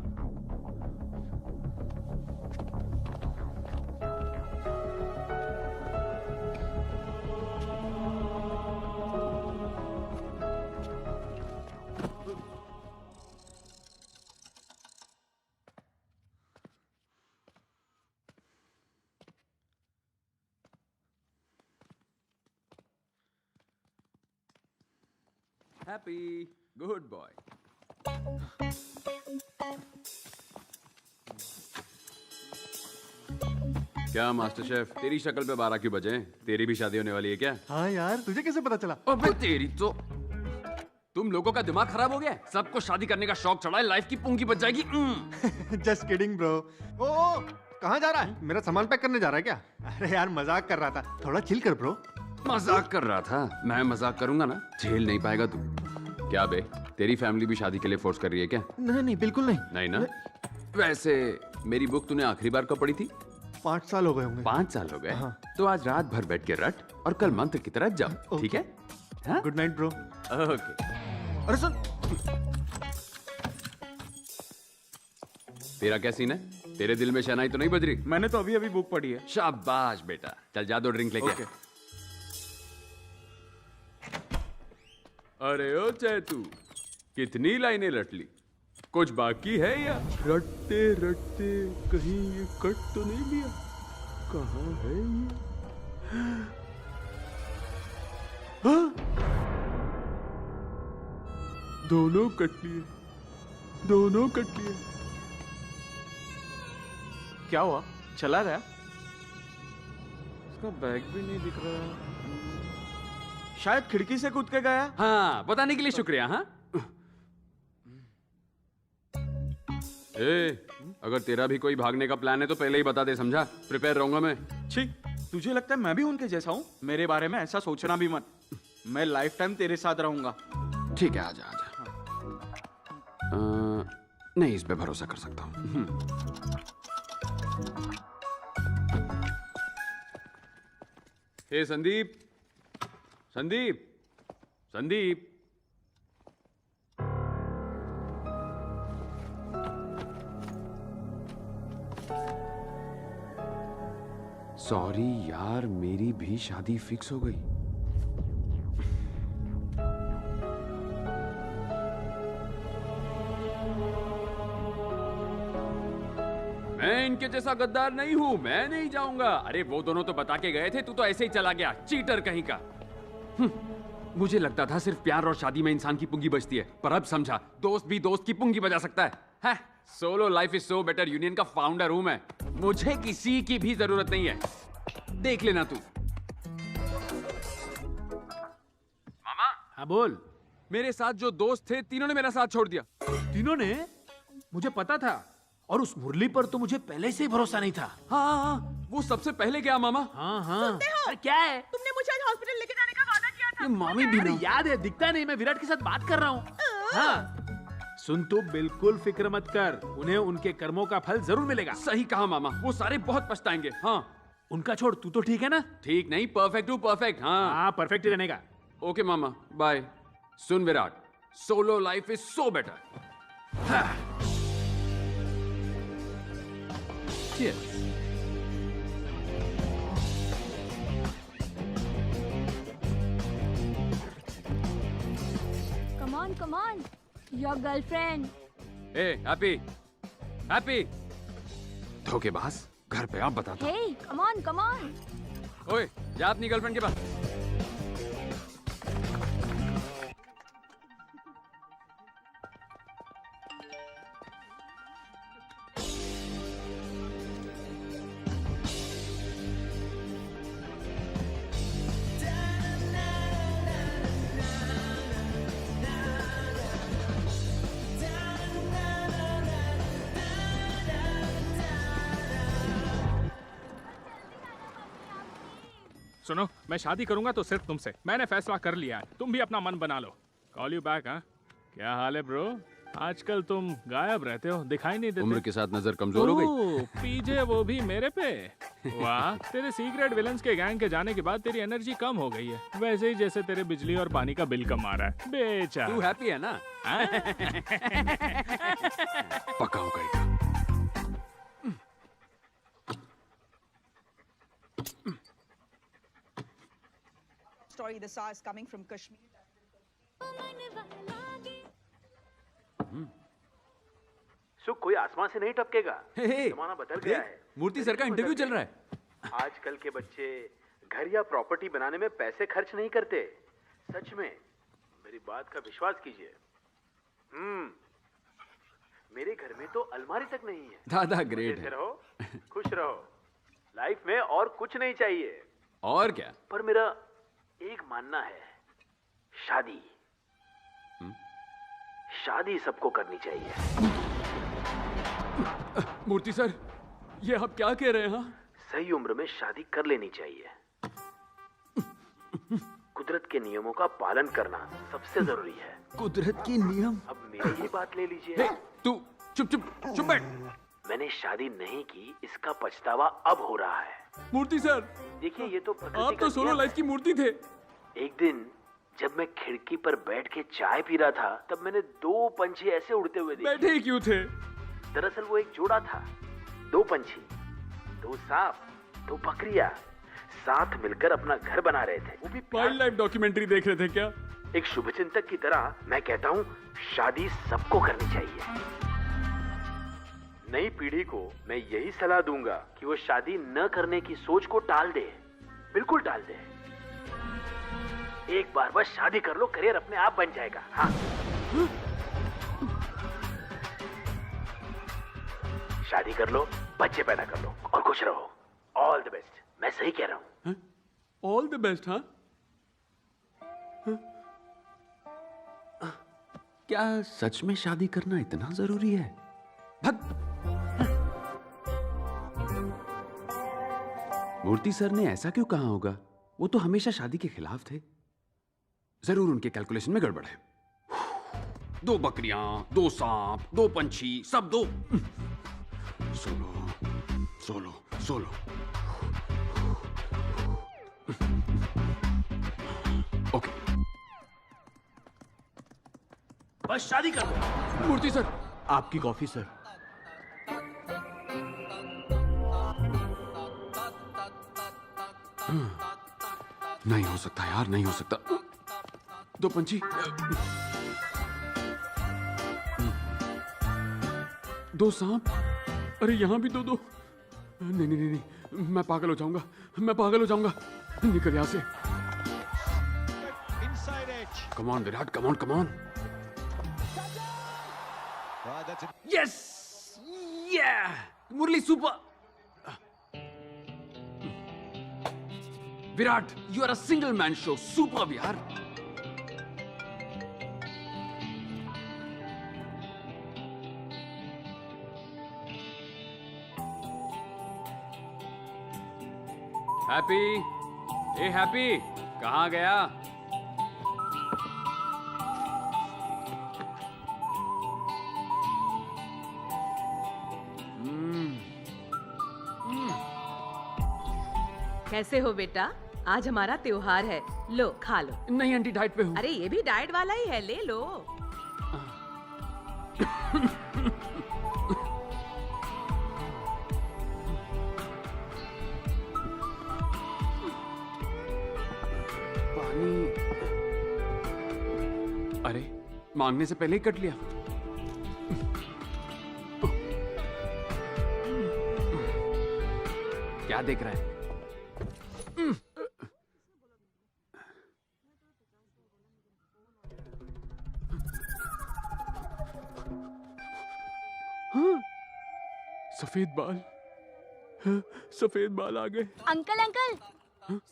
Happy, good boy. क्या मास्टर शेफ, तेरी शक्ल पे 12 क्यों बजे? तेरी भी शादी होने वाली है क्या? हाँ यार, तुझे कैसे पता चला? अबे तेरी तो, तुम लोगों का दिमाग खराब हो गया है? सबको शादी करने का शौक चढ़ा है, लाइफ की पूंगी बच जाएगी। Just kidding bro. ओ, कहाँ जा रहा है? मेरा सामान पैक करने जा रहा है क्या? अरे यार मजाक कर रहा था, थोड़ा चिल कर ब्रो। मजाक कर रहा था? मैं मजाक करूंगा ना, झेल नहीं पाएगा तू। क्या बे, तेरी फैमिली भी शादी के लिए फोर्स कर रही है क्या? नहीं नहीं, बिल्कुल नहीं। नहीं ना? वैसे मेरी बुक तूने आखिरी बार कब पढ़ी थी? 5 साल हो गए होंगे। 5 साल हो गए? हाँ। तो आज रात भर बैठ के रट और कल मंत्र की तरह जाओ, ठीक है? हाँ? Good night bro. ओके। अरे सुन, तेरा क्या सीन है? तेरे दिल में शहनाई तो नहीं बज रही? मैंने तो अभी अभी बुक पढ़ी है। शाबाश बेटा, चल जा दो ड्रिंक लेके। ओके। अरे ओ चैतू, कितनी लाइनें रट ली? कुछ बाकी है या? रटते रटते कहीं ये कट तो नहीं लिया? कहाँ है ये? हाँ? दोनों कट लिए, दोनों कट लिए। क्या हुआ? चला गया? उसका बैग भी नहीं दिख रहा है। शायद खिड़की से कूद के गया। हाँ, बताने के लिए शुक्रिया। हाँ ए, अगर तेरा भी कोई भागने का प्लान है तो पहले ही बता दे, समझा? प्रिपेयर रहूंगा मैं। छी, तुझे लगता है मैं भी उनके जैसा हूँ? मेरे बारे में ऐसा सोचना भी मत। मैं लाइफ टाइम तेरे साथ रहूंगा। ठीक है, आजा आजा। नहीं, इस पे भरोसा कर सकता हूँ। हे संदीप, संदीप, संदीप। सॉरी यार, मेरी भी शादी फिक्स हो गई। मैं इनके जैसा गद्दार नहीं हूं, मैं नहीं जाऊंगा। अरे वो दोनों तो बता के गए थे, तू तो ऐसे ही चला गया, चीटर कहीं का। मुझे लगता था सिर्फ प्यार और शादी में इंसान की पुंगी बजती है, पर अब समझा दोस्त भी दोस्त की पुंगी बजा सकता है। Solo life is so better union का फाउंडर हूं मैं। मुझे किसी की भी जरूरत नहीं है, देख लेना तू। मामा। हाँ बोल। मेरे साथ जो दोस्त थे तीनों ने मेरा साथ छोड़ दिया। तीनों ने? मुझे पता था, और उस मुरली पर तो मुझे पहले से ही भरोसा नहीं था। हाँ, वो सबसे पहले गया मामा। हाँ। सुनते हो? अरे क्या है? तुमने मुझे आज हॉस्पिटल लेके जाने का वादा किया था। ये मामी भी नहीं याद है, दिखता नहीं, मैं विराट के साथ बात कर रहा हूँ। हाँ। सुन, तू बिल्कुल फिक्र मत कर, उन्हें उनके कर्मों का फल जरूर मिलेगा। सही कहा मामा, वो सारे बहुत पछताएंगे। हाँ, उनका छोड़, तू तो ठीक है ना? ठीक नहीं, परफेक्ट हूँ, परफेक्ट। हाँ परफेक्ट ही रहने का। ओके मामा, बाय। सुन Virat, solo life is so better. Cheers. Come on, your girlfriend. ए हैप्पी, हैप्पी। धोखेबाज, घर पे आप बताता। Hey, come on. ओए, जा अपनी गर्लफ्रेंड के पास। सुनो, मैं शादी करूंगा तो सिर्फ तुमसे। मैंने फैसला कर लिया है, तुम भी अपना मन बना लो। Call you back. हाँ, क्या हाल है ब्रो? आजकल तुम गायब रहते हो, दिखाई नहीं देते। उम्र के साथ नजर कमजोर हो गई। पीजे वो भी मेरे पे। वाह, तेरे सीक्रेट विलन्स के गैंग के जाने के बाद तेरी एनर्जी कम हो गई है, वैसे ही जैसे तेरे बिजली और पानी का बिल कम आ रहा है। बेचारा। तू हैप्पी है ना? पक्का हो गई। Story, the SAR is coming from Kashmir. सो कोई आसमान से नहीं टपकेगा। जमाना बदल गया है। मूर्ति सर का इंटरव्यू चल रहा है। आजकल के बच्चे घर या प्रॉपर्टी बनाने में पैसे खर्च नहीं करते। सच में, मेरी बात का विश्वास कीजिए। मेरे घर में तो अलमारी तक नहीं है। दादा ग्रेट है। रहो, खुश रहो। लाइफ में और कुछ नहीं चाहिए। और क्या? पर मेरा एक मानना है, शादी शादी सबको करनी चाहिए। मूर्ति सर, ये आप क्या कह रहे हैं? सही उम्र में शादी कर लेनी चाहिए। कुदरत के नियमों का पालन करना सबसे जरूरी है। कुदरत के नियम? अब मेरी ही बात ले लीजिए। तू चुप बैठ। मैंने शादी नहीं की, इसका पछतावा अब हो रहा है। मूर्ति सर, देखिए, ये तो प्रकृति आप का तो सोलो नियम लाइफ की मूर्ति थे। एक दिन जब मैं खिड़की पर बैठ के चाय पी रहा था, तब मैंने दो पंछी ऐसे उड़ते हुए देखे। बैठे ही क्यों थे? दरअसल वो एक जोड़ा था। दो पंछी, दो सांप, दो बकरियां साथ मिलकर अपना घर बना रहे थे। वो भी वाइल्ड लाइफ डॉक्यूमेंट्री देख रहे थे क्या? एक शुभचिंतक की तरह मैं कहता हूँ, शादी सबको करनी चाहिए। नई पीढ़ी को मैं यही सलाह दूंगा कि वो शादी न करने की सोच को टाल दे, बिल्कुल टाल दे। एक बार बस शादी कर लो, करियर अपने आप बन जाएगा। हाँ, शादी कर लो, बच्चे पैदा कर लो और खुश रहो। All the best. मैं सही कह रहा हूँ। All the best. हाँ, क्या सच में शादी करना इतना जरूरी है? भग। मूर्ति सर ने ऐसा क्यों कहा होगा? वो तो हमेशा शादी के खिलाफ थे। जरूर उनके कैलकुलेशन में गड़बड़ है। 2 बकरियां, 2 सांप, 2 पंछी, सब 2। Solo solo solo. ओके, बस शादी कर दो। मूर्ति सर। आपकी कॉफी सर। नहीं हो सकता यार, नहीं हो सकता। 2 पंछी, 2 सांप, अरे यहाँ भी 2-2। नहीं नहीं नहीं नहीं, मैं पागल हो जाऊंगा, मैं पागल हो जाऊंगा। निकल यहाँ से। Come on Virat, come on come on. Yes, yeah Murali super. Virat, you are a single man show, super यार। हैप्पी, ए हैप्पी, कहाँ गया? कैसे हो बेटा? आज हमारा त्योहार है, लो खा लो। नहीं आंटी, डाइट पे हूँ। अरे ये भी डाइट वाला ही है, ले लो। पानी। अरे मांगने से पहले ही कट लिया। क्या देख रहा है? हाँ, सफेद बाल, हाँ, सफेद बाल आ गए। अंकल अंकल,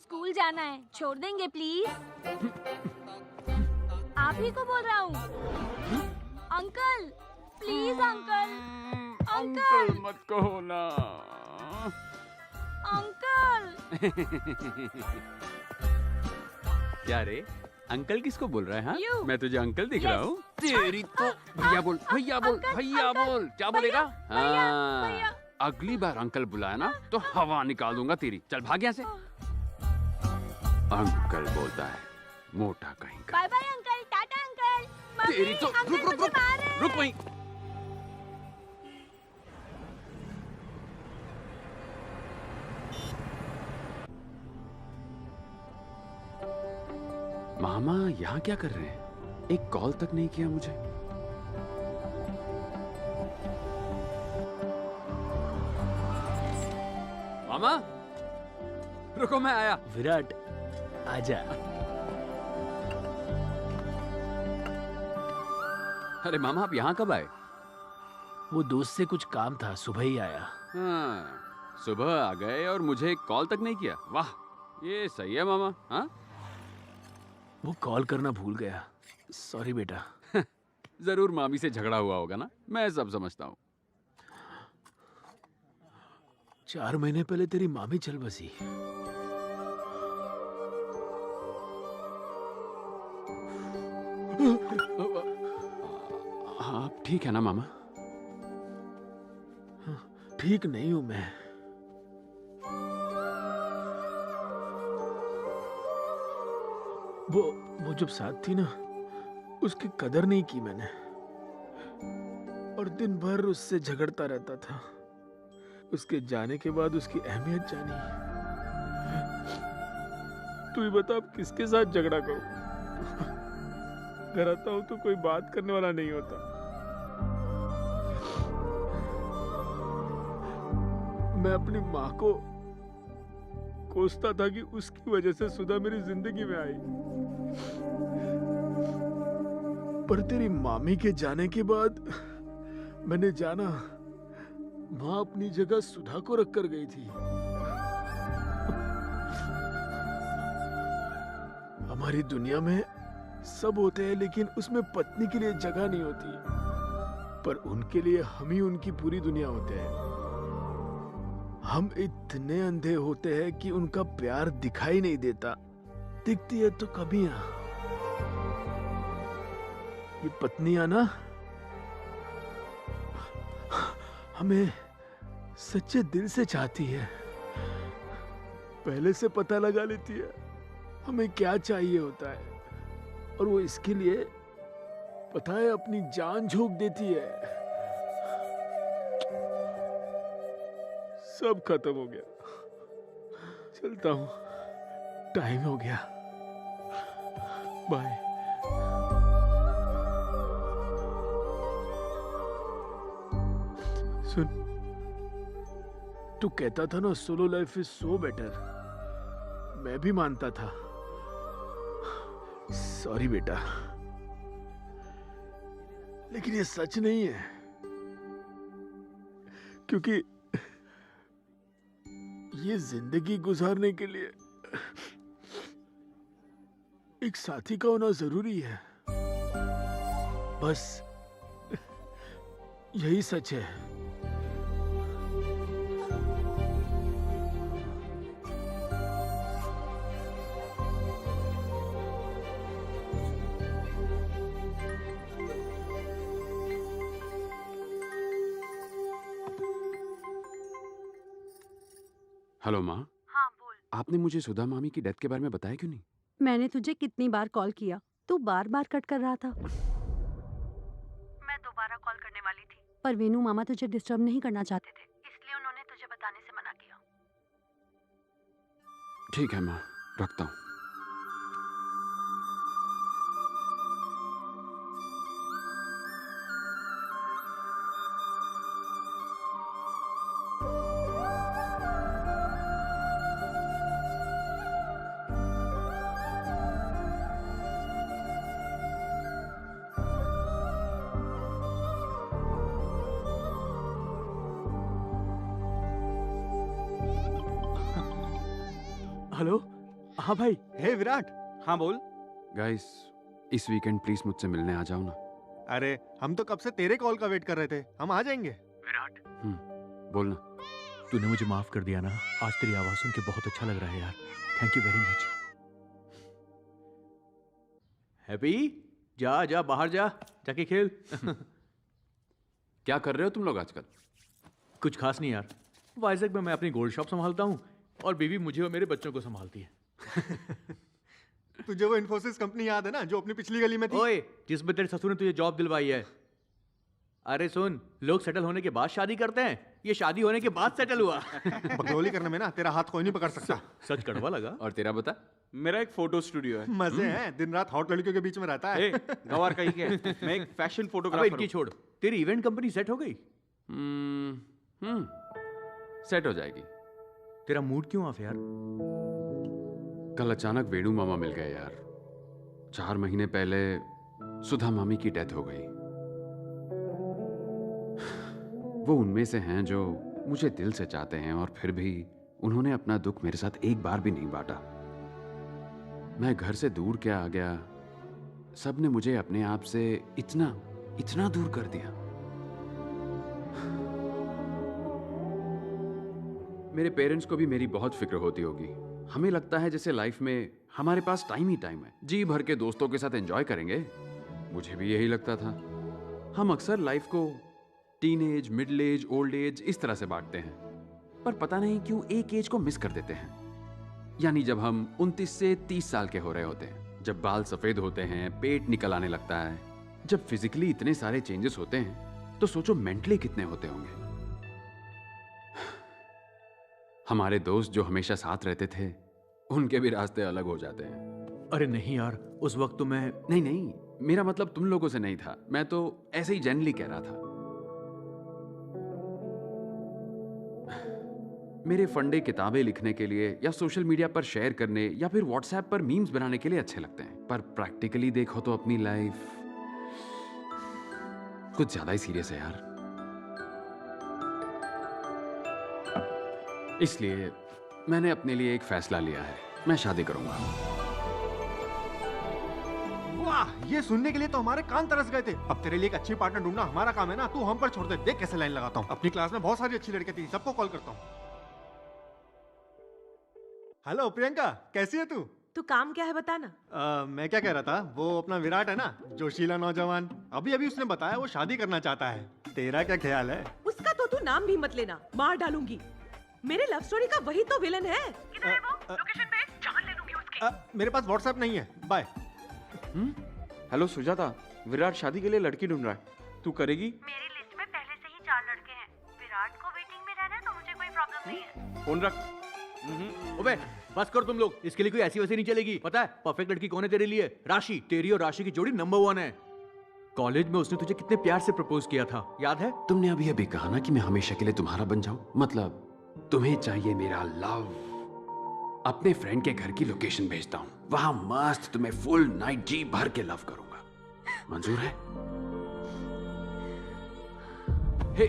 स्कूल जाना है, छोड़ देंगे प्लीज? आप ही को बोल रहा हूँ। अंकल प्लीज अंकल, अंकल मत कहो ना। अंकल। क्या रे, अंकल किसको बोल रहा है? हाँ, You. मैं तुझे अंकल दिख रहा हूँ। तेरी तो भैया बोल, भैया बोल, अंकल, भैया अंकल, बोल। क्या बोलेगा? भैया, हाँ, भैया। अगली बार अंकल बुलाया ना तो हवा निकाल दूंगा तेरी। चल भाग यहाँ से। अंकल बोलता है, मोटा कहीं का। Bye bye uncle, tata uncle. Mummy, तेरी तो अंकल रुक रुक मुझे रुक मार रहे हैं। रुक वहीं। मामा यहाँ क्या कर रहे हैं? एक कॉल तक नहीं किया मुझे। मामा रुको, मैं आया। विराट आजा। अरे मामा, आप यहाँ कब आए? वो दोस्त से कुछ काम था, सुबह ही आया। हाँ, सुबह आ गए और मुझे एक कॉल तक नहीं किया। वाह, ये सही है मामा। हाँ, वो कॉल करना भूल गया, सॉरी बेटा। जरूर मामी से झगड़ा हुआ होगा ना, मैं सब समझता हूँ। 4 महीने पहले तेरी मामी चल बसी। आप ठीक है ना मामा? ठीक नहीं हूं मैं। वो जब साथ थी ना, उसकी कदर नहीं की मैंने, और दिन भर उससे झगड़ता रहता था। उसके जाने के बाद उसकी अहमियत जानी। तू ही बता, अब किसके साथ झगड़ा करूं? घर आता हूं तो कोई बात करने वाला नहीं होता। मैं अपनी माँ को कोसता था कि उसकी वजह से सुधा मेरी जिंदगी में आई, पर तेरी मामी के जाने के बाद मैंने जाना माँ अपनी जगह सुधा को रख कर गई थी। हमारी दुनिया में सब होते हैं, लेकिन उसमें पत्नी के लिए जगह नहीं होती, पर उनके लिए हम ही उनकी पूरी दुनिया होते हैं। हम इतने अंधे होते हैं कि उनका प्यार दिखाई नहीं देता, दिखती है तो कमियां। ये पत्नियां ना हमें सच्चे दिल से चाहती है, पहले से पता लगा लेती है हमें क्या चाहिए होता है, और वो इसके लिए पता है अपनी जान झोंक देती है। सब खत्म हो गया, चलता हूं, टाइम हो गया, बाय। सुन, तू कहता था ना solo life is so better, मैं भी मानता था। सॉरी बेटा, लेकिन ये सच नहीं है, क्योंकि ये जिंदगी गुजारने के लिए एक साथी का होना जरूरी है, बस यही सच है। हेलो माँ। हाँ बोल। आपने मुझे सुधा मामी की डेथ के बारे में बताया क्यों नहीं? मैंने तुझे कितनी बार कॉल किया, तू बार बार कट कर रहा था। मैं दोबारा कॉल करने वाली थी, पर वेनू मामा तुझे डिस्टर्ब नहीं करना चाहते थे, इसलिए उन्होंने तुझे बताने से मना किया। ठीक है माँ, रखता हूँ। हेलो, हाँ भाई। हे विराट। हाँ बोल। गाइस, इस वीकेंड प्लीज मुझसे मिलने आ जाओ ना। अरे हम तो कब से तेरे कॉल का वेट कर रहे थे, हम आ जाएंगे। विराट, बोलना। तूने मुझे माफ कर दिया ना, आज तेरी आवाज सुन के बहुत अच्छा लग रहा है यार, thank you very much. Happy, जा जा बाहर जा, जाके खेल। क्या कर रहे हो तुम लोग आजकल? कुछ खास नहीं यार, वाइजैक में मैं अपनी गोल्ड शॉप संभालता हूँ और बीवी मुझे और मेरे बच्चों को संभालती है। तुझे वो इन्फोसिस कंपनी याद है ना, जो अपनी पिछली गली में थी? ओए, जिसमें तेरे ससुर ने तुझे जॉब दिलवाई है। अरे सुन, लोग सेटल होने के बाद शादी करते हैं, ये शादी होने के बाद सेटल हुआ। बकरौली करने में ना तेरा हाथ कोई नहीं पकड़ सकता। सच कड़वा लगा। और तेरा बता? मेरा एक फोटो स्टूडियो है। मजे हैं, दिन रात हॉट लड़कियों के बीच में रहता है। गवार कहीं के, मैं एक फैशन अबे फोटोग्राफर इनकी छोड़, तेरी इवेंट कंपनी सेट हो गई? सेट हो जाएगी। तेरा मूड क्यों ऑफ यार? कल अचानक वेणु मामा मिल गए यार। 4 महीने पहले सुधा मामी की डेथ हो गई। वो उनमें से हैं जो मुझे दिल से चाहते हैं, और फिर भी उन्होंने अपना दुख मेरे साथ एक बार भी नहीं बांटा। मैं घर से दूर क्या आ गया, सबने मुझे अपने आप से इतना दूर कर दिया। मेरे पेरेंट्स को भी मेरी बहुत फिक्र होती होगी। हमें लगता है जैसे लाइफ में हमारे पास टाइम ही टाइम है, जी भर के दोस्तों के साथ एंजॉय करेंगे। मुझे भी यही लगता था। हम अक्सर लाइफ को teenage, middle age, old age इस तरह से बांटते हैं, पर पता नहीं क्यों एक एज को मिस कर देते हैं। यानी जब हम 29 से 30 साल के हो रहे होते हैं, जब बाल सफेद होते हैं, पेट निकल आने लगता है, जब फिजिकली इतने सारे चेंजेस होते हैं, तो सोचो मेंटली कितने होते होंगे। हमारे दोस्त जो हमेशा साथ रहते थे, उनके भी रास्ते अलग हो जाते हैं। अरे नहीं यार, उस वक्त तो मैं नहीं, मेरा मतलब तुम लोगों से नहीं था, मैं तो ऐसे ही जनरली कह रहा था। मेरे फंडे किताबें लिखने के लिए या सोशल मीडिया पर शेयर करने या फिर व्हाट्सएप पर मीम्स बनाने के लिए अच्छे लगते हैं, पर प्रैक्टिकली देखो तो अपनी लाइफ कुछ ज्यादा ही सीरियस है यार। इसलिए मैंने अपने लिए एक फैसला लिया है, मैं शादी करूंगा। वाह, ये सुनने के लिए तो हमारे कान तरस गए थे। अब तेरे लिए एक अच्छी पार्टनर ढूंढना हमारा काम है ना, तू हम पर छोड़ दे। देख कैसे लाइन लगाता हूँ। अपनी क्लास में बहुत सारी अच्छी लड़कियां थी, सबको कॉल करता हूँ। हेलो प्रियंका, कैसी है तू? तू काम क्या है बताना। मैं क्या कह रहा था, वो अपना विराट है ना, जोशीला नौजवान, अभी अभी उसने बताया वो शादी करना चाहता है। तेरा क्या ख्याल है? उसका तो तू नाम भी मत लेना, मार डालूंगी। मेरे लव स्टोरी का वही तो विलन है। किधर है वो? लोकेशन भेज, जान ले लूंगी उसकी। मेरे पास व्हाट्सएप नहीं है, बाय। हेलो सुजाता, विराट शादी के लिए लड़की ढूंढ रहा है, तू करेगी? मेरी लिस्ट में पहले से ही 4 लड़के हैं। विराट को वेटिंग में रहना है तो मुझे कोई प्रॉब्लम नहीं है। फोन रख। ओबे बस कर तुम लोग, इसके लिए कोई ऐसी वैसी नहीं चलेगी। पता है परफेक्ट लड़की कौन है तेरे लिए? राशि। तेरी और राशि की जोड़ी नंबर 1 है। कॉलेज में उसने तुझे कितने प्यार से प्रपोज किया था, याद है? तुमने अभी अभी कहा ना कि मैं हमेशा के लिए तुम्हारा बन जाऊं, मतलब तुम्हें चाहिए मेरा लव। अपने फ्रेंड के घर की लोकेशन भेजता हूं, वहां मस्त तुम्हें फुल नाइट जी भर के लव करूंगा। मंजूर है? हे,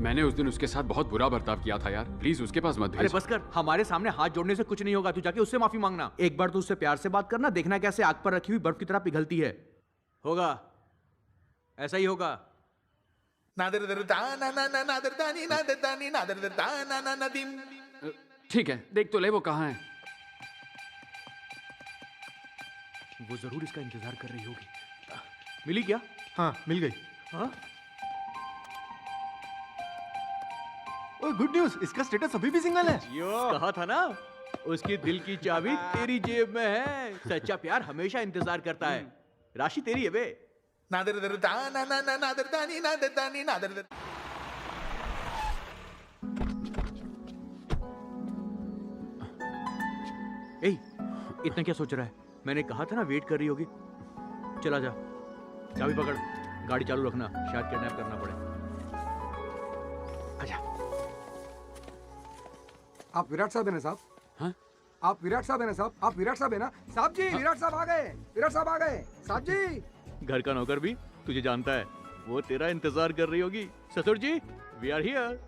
मैंने उस दिन उसके साथ बहुत बुरा बर्ताव किया था यार, प्लीज उसके पास मत अरे भेज। बस कर, हमारे सामने हाथ जोड़ने से कुछ नहीं होगा। तू जाके उससे माफी मांगना। एक बार तो उससे प्यार से बात करना, देखना कैसे आग पर रखी हुई बर्फ की तरह पिघलती है। होगा, ऐसा ही होगा। ठीक है, देख तो ले वो कहाँ है। वो जरूर इसका इंतजार कर रही होगी। मिली क्या? हाँ मिल गई। हाँ? ओह गुड न्यूज़, इसका स्टेटस अभी भी सिंगल है। कहा था ना, उसकी दिल की चाबी तेरी जेब में है। सच्चा प्यार हमेशा इंतजार करता है। राशि तेरी है बे। ए, इतना क्या सोच रहा है? मैंने कहा था ना वेट कर रही होगी। चला जा, चाबी पकड़, गाड़ी चालू रखना, शायद किडनैप करना पड़े। आजा। आप विराट साहब है ना साहब? हाँ? आप विराट साहब है ना साहब? आप विराट साहब है ना? साहब जी, विराट साहब आ गए। विराट साहब आ गए। साहब जी। घर का नौकर भी तुझे जानता है, वो तेरा इंतजार कर रही होगी। ससुर जी, we are here.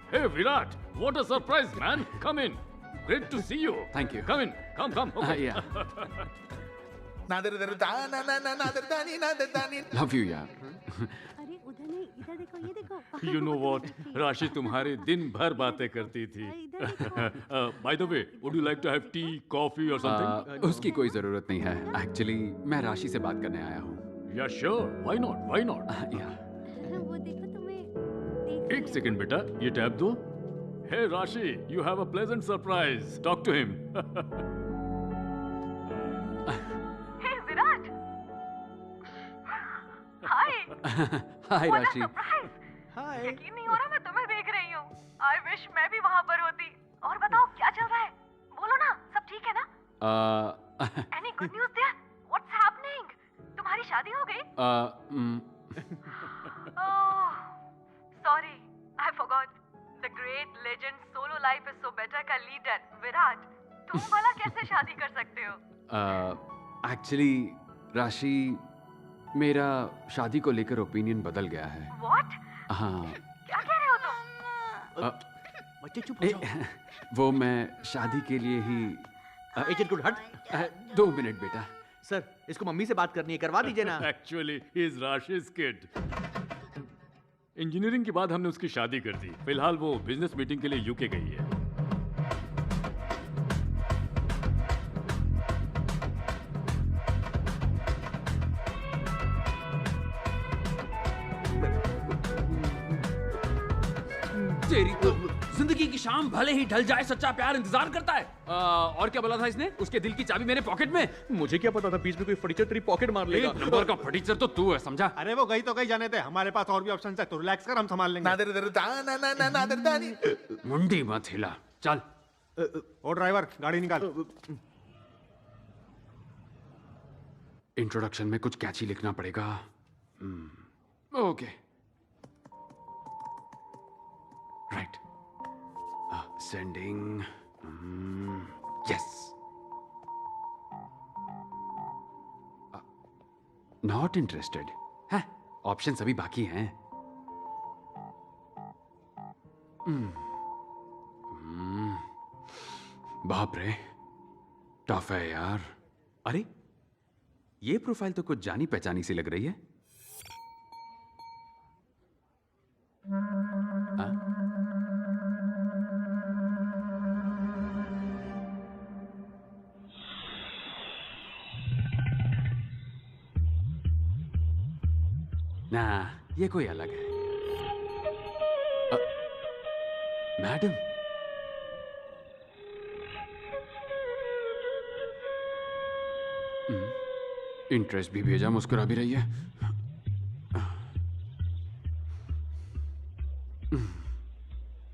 Hey Virat, what a surprise, man! Come in. Great to see you. Thank you. Come in. Come. Okay. Yeah. Love you यार। अरे उधर नहीं, इधर देखो, ये देखो। You know what? राशि तुम्हारी दिन भर बातें करती थी। By the way, would you like to have tea, coffee or something? उसकी कोई जरूरत नहीं है। एक्चुअली मैं राशि से बात करने आया हूँ। Yeah, sure. Why not? Why not? वो देखो तुम्हें। एक सेकंड बेटा, ये टैब दो। Hey Rashi, you have a pleasant surprise. Talk to him. हे विराट। हाय। हाय राशि। हाय। यकीन नहीं हो रहा मैं तुम्हें देख रही हूँ। आई विश मैं भी वहाँ पर होती। और बताओ क्या चल रहा है? बोलो ना, सब ठीक है ना? Any good news there? What's happening? तुम्हारी शादी हो गई? Oh, sorry, I forgot. The great legend Solo Life is So Better का लीडर विराट, तुम भला कैसे शादी कर सकते हो? एक्चुअली राशि, मेरा शादी को लेकर ओपिनियन बदल गया है। What? हाँ। क्या कह रहे हो तुम? बच्चे चुप हो जाओ। वो मैं शादी के लिए ही। एजेंट गुड हट। 2 मिनट बेटा। सर, इसको मम्मी से बात करनी है, करवा दीजिए ना। Actually, he is Rashi's kid. Engineering के बाद हमने उसकी शादी कर दी। फिलहाल वो बिजनेस मीटिंग के लिए यूके गई है। तेरी तो जिंदगी की शाम भले ही ढल जाए, सच्चा प्यार इंतजार करता है। और क्या बोला था इसने? उसके दिल की चाबी मेरे पॉकेट में। मुझे क्या पता था बीच में कोई फर्नीचर तेरी पॉकेट मार लेगा। एक नंबर का फटीचर तो तू है, समझा? अरे वो गई तो गई, जाने दे, हमारे पास और भी ऑप्शन है, तो रिलैक्स कर, हम संभाल लेंगे। मुंडी मत हिला, चल। ओ ड्राइवर, गाड़ी निकाल। इंट्रोडक्शन में कुछ कैची लिखना पड़ेगा। Okay, right. Sending. Yes. Not interested है। ऑप्शन अभी बाकी हैं। बाप रे, टफ है यार। अरे, ये प्रोफाइल तो कुछ जानी पहचानी सी लग रही है। ना, ये कोई अलग है। मैडम, इंटरेस्ट भी भेजा, मुस्कुरा भी रही है।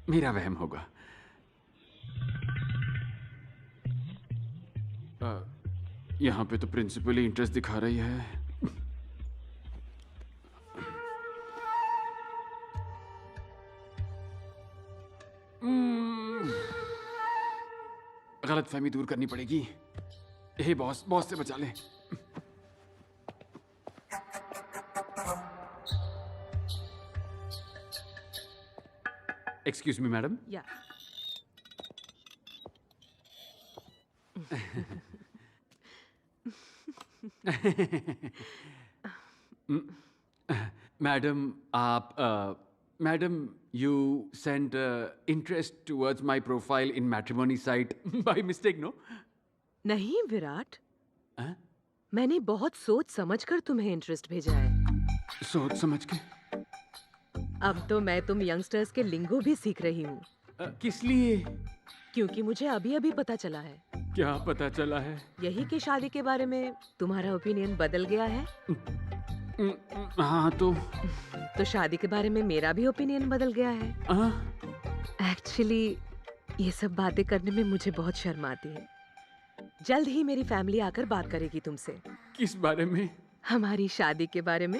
मेरा वहम होगा। यहाँ पे तो प्रिंसिपल ही इंटरेस्ट दिखा रही है। गलतफहमी दूर करनी पड़ेगी। हे बॉस, बॉस से बचा ले। Excuse me madam. या मैडम, आप madam, you sent interest towards my profile in matrimony site by mistake, no? नहीं विराट, मैंने बहुत सोच समझकर तुम्हें इंटरेस्ट भेजा है। सोच समझ के? अब तो मैं तुम यंगस्टर्स के लिंगो भी सीख रही हूँ। किस लिए? क्योंकि मुझे अभी अभी पता चला है। क्या पता चला है? यही कि शादी के बारे में तुम्हारा ओपिनियन बदल गया है। हाँ तो शादी के बारे में मेरा भी ओपिनियन बदल गया है। एक्चुअली ये सब बातें करने में मुझे बहुत शर्म आती है। जल्द ही मेरी फैमिली आकर बात करेगी तुमसे। किस बारे में? हमारी शादी के बारे में।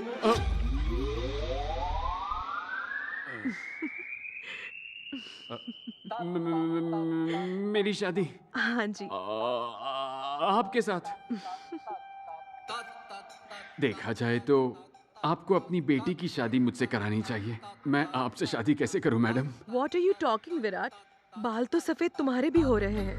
मेरी शादी? हाँ जी। आपके साथ? देखा जाए तो आपको अपनी बेटी की शादी मुझसे करानी चाहिए। मैं आपसे शादी कैसे करूं madam? What are you talking, Virat? बाल तो सफेद तुम्हारे भी हो रहे हैं।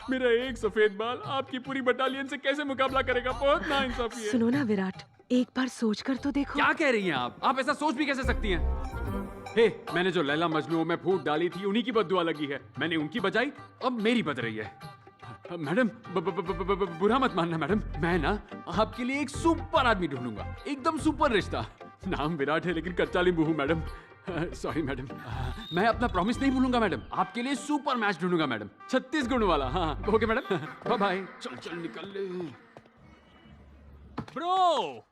मेरा एक सफेद बाल आपकी पूरी बटालियन से कैसे मुकाबला करेगा? बहुत नाइंसाफी है। सुनो ना विराट, एक बार सोच कर तो देखो। क्या कह रही हैं आप? आप ऐसा सोच भी कैसे सकती हैं? हे, मैंने जो लैला मजनू में फूट डाली थी, उन्हीं की बद्दुआ लगी है। मैंने उनकी बजाई, अब मेरी बज रही है। मैडम, बुरा मत मानना मैडम, मैं ना आपके लिए एक सुपर आदमी ढूंढूंगा, एकदम सुपर रिश्ता। नाम विराट है लेकिन कच्चा नींबू हूँ मैडम। सॉरी मैडम, मैं अपना प्रॉमिस नहीं भूलूंगा मैडम। आपके लिए सुपर मैच ढूंढूंगा मैडम, 36 गुण वाला। हाँ ओके मैडम, बाय बाय। चल चल निकल ले। ब्रो,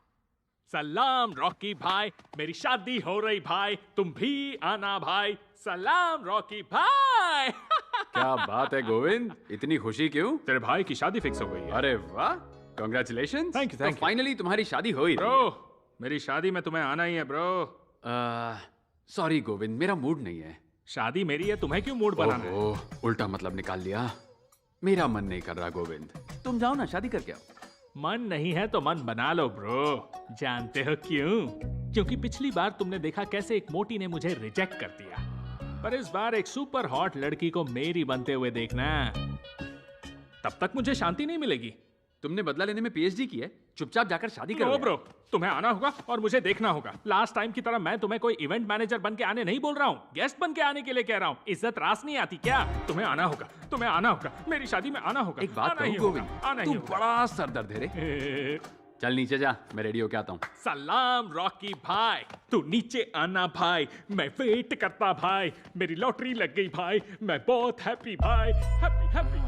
सलाम रॉकी भाई, मेरी शादी हो रही भाई, तुम भी आना भाई। सलाम रॉकी भाई। क्या बात है गोविंद, इतनी खुशी क्यों? तेरे भाई की शादी फिक्स हो गई है। अरे वाह, congratulations. Thank you, thank you. Finally तुम्हारी शादी हो ही रही है। ब्रो, मेरी शादी में तुम्हें आना ही है ब्रो। सॉरी गोविंद, मेरा मूड नहीं है। शादी मेरी है, तुम्हें क्यों मूड बनाना है? ओह, उल्टा मतलब निकाल लिया। मेरा मन नहीं कर रहा गोविंद, तुम जाओ ना शादी करके आओ। मन नहीं है तो मन बना लो ब्रो। जानते हो क्यों? क्योंकि पिछली बार तुमने देखा कैसे एक मोटी ने मुझे रिजेक्ट कर दिया, पर इस बार एक सुपर हॉट लड़की को मेरी बनते हुए देखना। तब तक मुझे शांति नहीं मिलेगी। तुमने बदला लेने में पीएचडी की है, चुपचाप जाकर शादी करो। नो ब्रो, तुम्हें आना होगा और मुझे देखना होगा। लास्ट टाइम की तरह मैं तुम्हें कोई इवेंट मैनेजर बन के आने नहीं बोल रहा हूँ, गेस्ट बन के आने के लिए कह रहा हूँ। इज्जत रास नहीं आती क्या? तुम्हें आना होगा, तुम्हें आना होगा, मेरी शादी में आना होगा। एक बात कहूँ गोविंद, तू बड़ा सरदर्द है रे। चल नीचे जा, मैं रेडी होके आता हूँ। सलाम रॉकी भाई, तू नीचे आना भाई, मैं वेट करता भाई। मेरी लॉटरी लग गई भाई, मैं बहुत हैप्पी भाई, हैप्पी हैप्पी।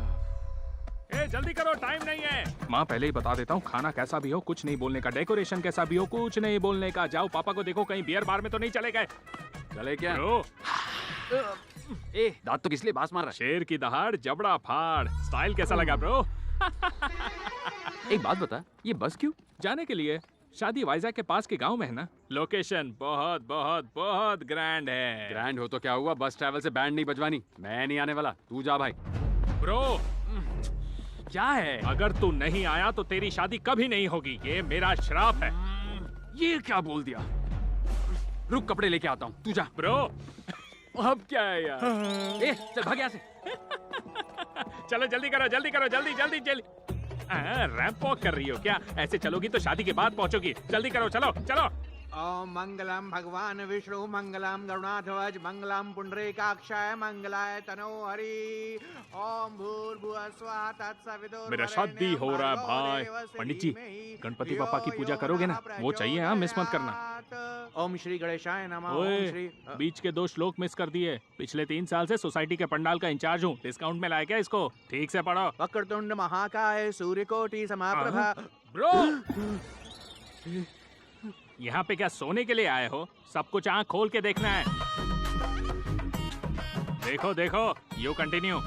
ए जल्दी करो, टाइम नहीं है। माँ पहले ही बता देता हूँ, खाना कैसा भी हो कुछ नहीं बोलने का, डेकोरेशन कैसा भी हो कुछ नहीं बोलने का। जाओ पापा को देखो कहीं बियर बार में तो नहीं चले गए। चले क्या? ए दांत तो किस लिए बास मार रहा है? शेर की दहाड़ जबड़ा फाड़। स्टाइल कैसा लगा ब्रो? एक बात बता, ये बस क्यों? जाने के लिए। शादी वाइजैक के पास के गांव में है ना। लोकेशन बहुत बहुत बहुत ग्रैंड है। ग्रैंड हो तो क्या हुआ, बस ट्रैवल से बैंड नहीं बजवानी। मैं नहीं आने वाला, तू जा भाई। ब्रो क्या है? अगर तू नहीं आया तो तेरी शादी कभी नहीं होगी, ये मेरा श्राप है। ये क्या बोल दिया? रुक कपड़े लेके आता हूँ, तू जा। ब्रो अब क्या है यार? ए चल भाग यहाँ से। चलो जल्दी करो, जल्दी करो, जल्दी जल्दी जल्दी। रैंप वॉक कर रही हो क्या? ऐसे चलोगी तो शादी के बाद पहुंचोगी। जल्दी करो, चलो चलो। ओम मंगलम भगवान विष्णु मंगलम गरुणाध्वज मंगलम पुंडरीकाक्षाय मंगलाय तनो हरि ओम भूर्भुवः स्वः तत्सवितुर्वरेण्यं मेरा शादी हो रहा है भाई। भर्गो देवस्य पंडित जी, धीमहि गणपति धियो पापा की पूजा यो करोगे ना? नः वो चाहिए, हाँ, मिस मत करना। प्रचोदयात्। ओम श्री गणेशाय नमः। ओम ओए, श्री बीच के 2 श्लोक मिस कर दिए। पिछले 3 साल से सोसाइटी के पंडाल का इंचार्ज हूँ। डिस्काउंट में लाया क्या इसको? ठीक से पढ़ो। वक्रतुंड महाकाय सूर्यकोटि समाप्रभा। ब्रो, यहाँ पे क्या सोने के लिए आए हो? सब कुछ आँख खोल के देखना है। देखो देखो, यू कंटिन्यू।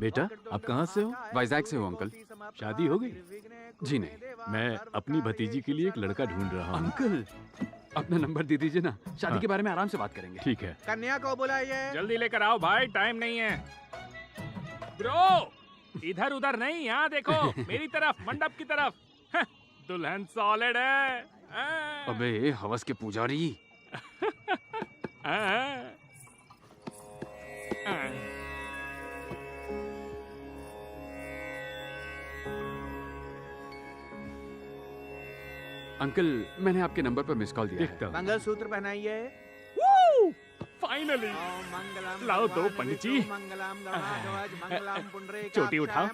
बेटा, आप कहाँ से हो? वाइजैक से हो अंकल। शादी हो गई? जी नहीं, मैं अपनी भतीजी के लिए एक लड़का ढूंढ रहा हूँ। अंकल, अपना नंबर दे दीजिए ना, शादी के बारे में आराम से बात करेंगे। ठीक है। कन्या को बुलाइए। जल्दी लेकर आओ भाई, टाइम नहीं है। ब्रो, इधर उधर नहीं, यहाँ देखो, मेरी तरफ, मंडप की तरफ। दुल्हन सॉलिड है। अबे हवस के पुजारी। अंकल, मैंने आपके नंबर पर मिस कॉल दिया है। मंगलसूत्र पहनाइए। फाइनली लाओ दो पंडित जी। चोटी उठाओ।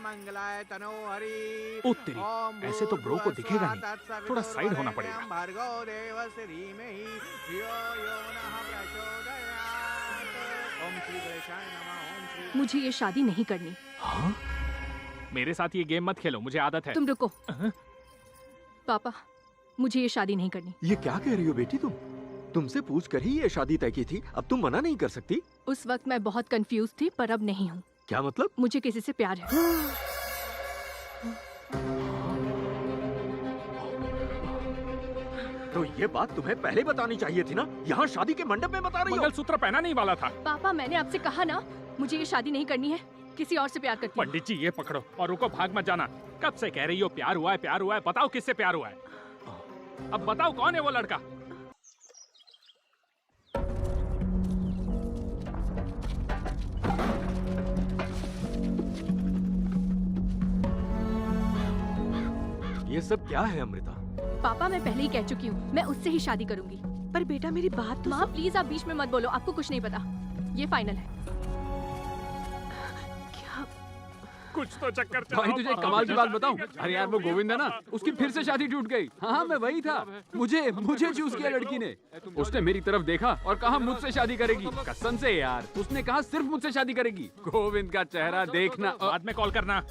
ओ तेरी, ऐसे तो ब्रो को दिखेगा नहीं, थोड़ा साइड होना पड़ेगा। भर्गो देवस्य धीमहि धियो यो नः प्रचोदयात्। ओम श्री गणेशाय नमः। ओम श्री। मुझे ये शादी नहीं करनी। हाँ? मेरे साथ ये गेम मत खेलो, मुझे आदत है। तुम रुको। पापा, मुझे ये शादी नहीं करनी। ये क्या कह रही हो बेटी तुम? तुमसे पूछ कर ही ये शादी तय की थी, अब तुम मना नहीं कर सकती। उस वक्त मैं बहुत कंफ्यूज थी, पर अब नहीं हूँ। क्या मतलब? मुझे किसी से प्यार है। तो ये बात तुम्हें पहले बतानी चाहिए थी ना, यहाँ शादी के मंडप में बता रही हो। मंगलसूत्र पहना नहीं वाला था। पापा, मैंने आपसे कहा ना, मुझे ये शादी नहीं करनी है, किसी और से प्यार करती हूँ। पंडित जी, ये पकड़ो और रुको, भाग मत जाना। कब से कह रही हो प्यार हुआ है, प्यार हुआ है? बताओ किससे प्यार हुआ है? अब बताओ कौन है वो लड़का? ये सब क्या है अमृता? पापा, मैं पहले ही कह चुकी हूँ, मैं उससे ही शादी करूंगी। पर बेटा मेरी बात तो माँ प्लीज आप बीच में मत बोलो, आपको कुछ नहीं पता। ये फाइनल है। कुछ तो चक्कर चलाओ। भाई तुझे एक कमाल की बात बताऊं? अरे यार, वो गोविंद है ना, उसकी फिर से शादी टूट गई। हाँ, मैं वही था। मुझे चूज किया लड़की ने। उसने मेरी तरफ देखा और कहा मुझसे शादी करेगी। कसम से यार, उसने कहा सिर्फ मुझसे शादी करेगी। गोविंद का चेहरा देखना। बाद में कॉल करना।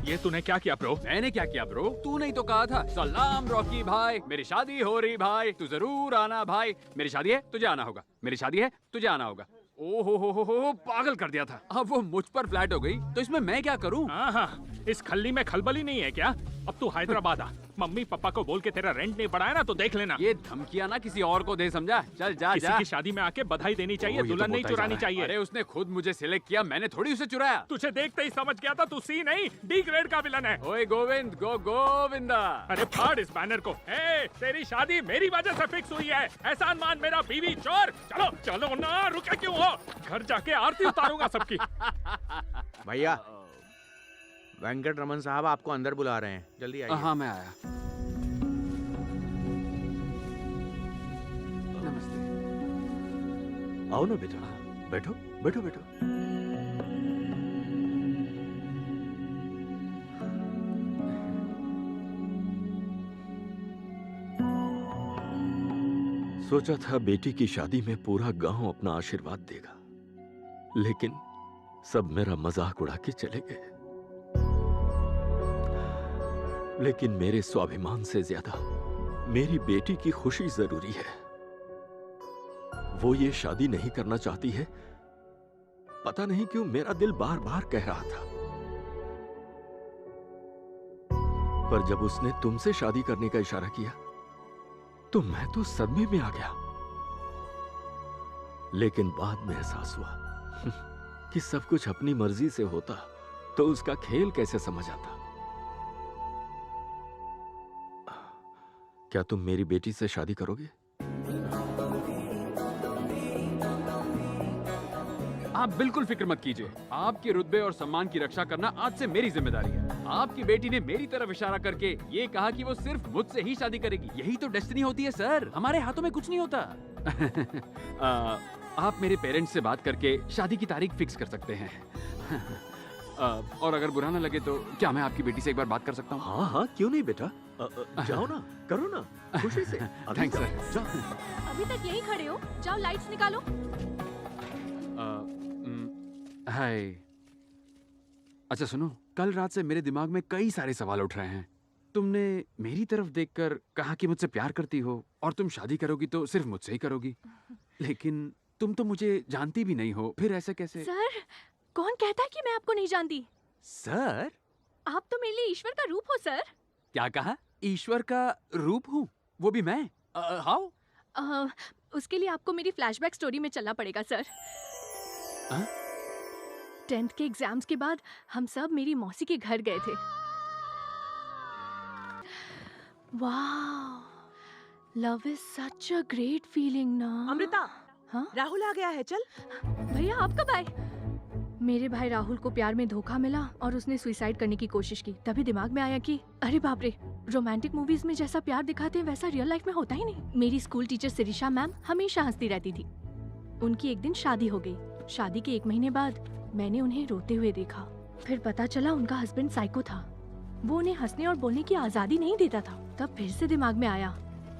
ये तूने क्या किया ब्रो? मैंने क्या किया ब्रो? तू नहीं तो कहा था, सलाम रॉकी भाई, मेरी शादी हो रही भाई, तू जरूर आना भाई। मेरी शादी है, तुझे आना होगा। मेरी शादी है, तुझे आना होगा। ओ हो, पागल कर दिया था। अब वो मुझ पर फ्लैट हो गई, तो इसमें मैं क्या करूं? हाँ, इस खल्ली में खलबली नहीं है क्या? अब तू हैदराबाद आ, मम्मी पापा को बोल के तेरा रेंट नहीं बढ़ाया ना, तो देख लेना। ये धमकियां ना किसी और को दे, समझा? चल जा किसी जा। की शादी में आके बधाई देनी चाहिए, दुल्हन नहीं चुरानी चाहिए। अरे उसने खुद मुझे सिलेक्ट किया, मैंने थोड़ी उसे चुराया। तुझे देखते ही समझ गया था तू सी नहीं, डी ग्रेड का विलन है। ओए गोविंद, गोविंदा। अरे फाड़ इस बैनर को। तेरी शादी मेरी वजह से फिक्स हुई है। एहसान मान मेरा बीवी चोर। चलो चलो ना, रुके क्यों हो? घर जाके आरती उतारूंगा सबकी। भैया, वेंकट रमन साहब आपको अंदर बुला रहे हैं, जल्दी आइए। हाँ, मैं आया। नमस्ते। आओ ना बेटा, बैठो बैठो बैठो। सोचा था बेटी की शादी में पूरा गांव अपना आशीर्वाद देगा, लेकिन सब मेरा मजाक उड़ा के चले गए। लेकिन मेरे स्वाभिमान से ज्यादा मेरी बेटी की खुशी जरूरी है। वो ये शादी नहीं करना चाहती है, पता नहीं क्यों मेरा दिल बार बार कह रहा था। पर जब उसने तुमसे शादी करने का इशारा किया तो मैं तो सदमे में आ गया। लेकिन बाद में एहसास हुआ कि सब कुछ अपनी मर्जी से होता तो उसका खेल कैसे समझ आता। क्या तुम मेरी बेटी से शादी करोगे? आप बिल्कुल फिक्र मत कीजिए। आपके रुतबे और सम्मान की रक्षा करना आज से मेरी जिम्मेदारी है। आपकी बेटी ने मेरी तरफ इशारा करके ये कहा कि वो सिर्फ मुझसे ही शादी करेगी। यही तो डेस्टिनी होती है सर, हमारे हाथों में कुछ नहीं होता। आप मेरे पेरेंट्स से बात करके शादी की तारीख फिक्स कर सकते हैं। और अगर बुरा ना लगे तो क्या मैं आपकी बेटी से एक बार बात कर सकता हूँ? हाँ हाँ, क्यों नहीं बेटा, जाओ ना, करो ना, खुशी से। Thanks sir. जाओ। अभी तक यहीं खड़े हो, जाओ लाइट्स निकालो। हाय। अच्छा सुनो, कल रात से मेरे दिमाग में कई सारे सवाल उठ रहे हैं। तुमने मेरी तरफ देखकर कहा कि मुझसे प्यार करती हो और तुम शादी करोगी तो सिर्फ मुझसे ही करोगी, लेकिन तुम तो मुझे जानती भी नहीं हो, फिर ऐसे कैसे? सर, कौन कहता है कि मैं आपको नहीं जानती? सर, आप तो मेरे लिए ईश्वर का रूप हो सर। क्या कहा? ईश्वर का रूप हूँ? वो भी मैं? हाउ? उसके लिए आपको मेरी फ्लैशबैक स्टोरी में चलना पड़ेगा सर। 10th के एग्जाम्स के बाद हम सब मेरी मौसी के घर गए थे। वाह, love is such a great feeling ना। अमृता, हाँ? राहुल आ गया है, चल। भैया आप कब आए? मेरे भाई राहुल को प्यार में धोखा मिला और उसने सुसाइड करने की कोशिश की। तभी दिमाग में आया कि अरे बाप रे, रोमांटिक मूवीज में जैसा प्यार दिखाते हैं वैसा रियल लाइफ में होता ही नहीं। मेरी स्कूल टीचर शिरीषा मैम हमेशा हंसती रहती थी। उनकी एक दिन शादी हो गई। शादी के 1 महीने बाद मैंने उन्हें रोते हुए देखा। फिर पता चला उनका हस्बैंड साइको था। वो उन्हें हंसने और बोलने की आजादी नहीं देता था। तब फिर से दिमाग में आया,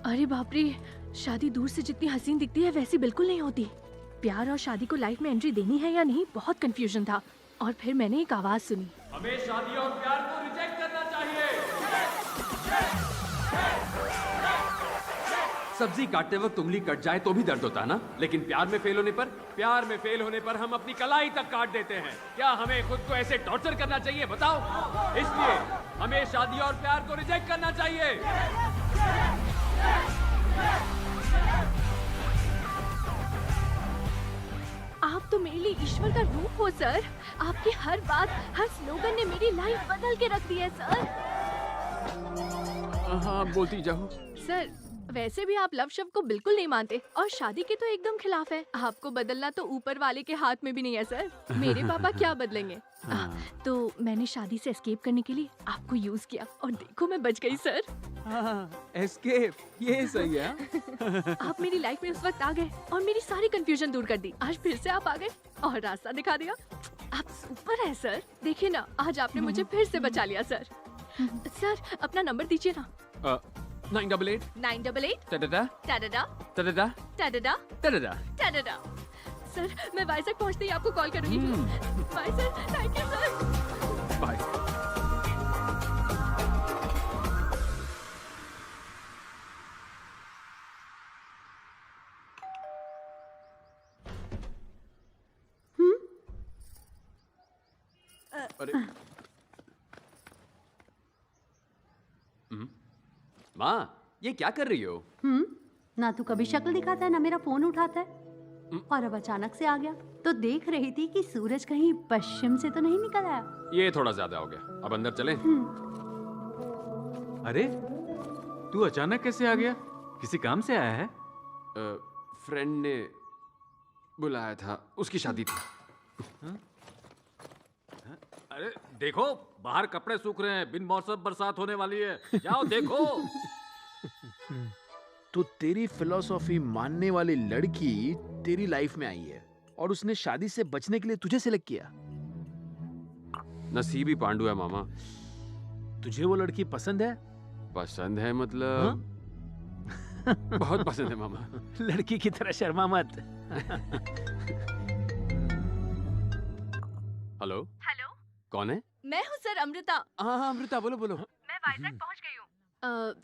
अरे बाप रे, शादी दूर से जितनी हसीन दिखती है वैसी बिल्कुल नहीं होती। प्यार और शादी को लाइफ में एंट्री देनी है या नहीं, बहुत कंफ्यूजन था। और फिर मैंने एक आवाज सुनी, हमें शादी और प्यार को रिजेक्ट करना चाहिए। सब्जी काटते वक्त उंगली कट जाए तो भी दर्द होता है ना, लेकिन प्यार में फेल होने पर हम अपनी कलाई तक काट देते हैं। क्या हमें खुद को ऐसे टॉर्चर करना चाहिए, बताओ? इसलिए हमें शादी और प्यार को रिजेक्ट करना चाहिए। आप तो मेरे लिए ईश्वर का रूप हो सर। आपकी हर बात, हर स्लोगन ने मेरी लाइफ बदल के रख दी है सर। हाँ, बोलती जाओ। सर, वैसे भी आप लव शब्द को बिल्कुल नहीं मानते और शादी के तो एकदम खिलाफ है। आपको बदलना तो ऊपर वाले के हाथ में भी नहीं है सर। मेरे पापा क्या बदलेंगे? तो मैंने शादी से एस्केप करने के लिए आपको यूज किया और देखो मैं बच गई सर। एस्केप, ये सही है। आप मेरी लाइफ में उस वक्त आ गए और मेरी सारी कंफ्यूजन दूर कर दी। आज फिर से आप आ गए और रास्ता दिखा दिया। आप सुपर है सर। देखिए ना, आज आपने मुझे फिर से बचा लिया सर। सर, अपना नंबर दीजिए ना। 988 988 टडडा टडडा टडडा टडडा टडडा टडडा। सर, मैं वाइजैक पहुंचते ही आपको कॉल करूंगी। Bye sir, thank you sir. Bye. अरे माँ, ये क्या कर रही हो? ना तू कभी शक्ल दिखाता है ना मेरा फोन उठाता है, और अब अचानक से आ गया। तो देख रही थी कि सूरज कहीं पश्चिम से तो नहीं निकल आया। ये थोड़ा ज्यादा हो गया, अब अंदर चलें? अरे, तू अचानक कैसे आ गया? किसी काम से आया है? फ्रेंड ने बुलाया था, उसकी शादी थी। अरे देखो, बाहर कपड़े सूख रहे हैं, बिन मौसम बरसात होने वाली है, जाओ देखो। तो तेरी फिलॉसफी मानने वाली लड़की तेरी लाइफ में आई है और उसने शादी से बचने के लिए तुझे सिलेक्ट किया। नसीब ही पांडु है मामा। तुझे वो लड़की पसंद है? पसंद है मतलब बहुत पसंद है मामा। लड़की की तरह शर्मा मत। हेलो हेलो, कौन है? मैं हूँ सर, अमृता। हाँ अमृता, बोलो बोलो। मैं वाइजैक पहुँच गई हूँ।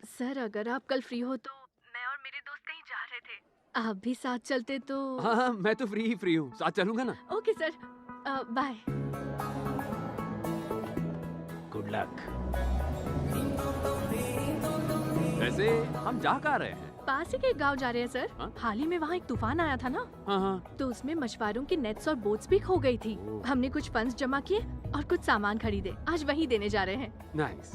सर, अगर आप कल फ्री हो तो मैं और मेरे दोस्त कहीं जा रहे थे। आप भी साथ चलते तो? हाँ, मैं तो फ्री हूँ, साथ चलूंगा ना। Okay sir, bye. Good luck. वैसे हम जा कहाँ रहे हैं? पास ही के एक गाँव जा रहे हैं सर। हाल ही में वहाँ एक तूफान आया था ना। हाँ। तो उसमें मछुआरों की नेट्स और बोट्स भी खो गई थी। हमने कुछ फंड्स जमा किए और कुछ सामान खरीदे, आज वही देने जा रहे हैं। नाइस।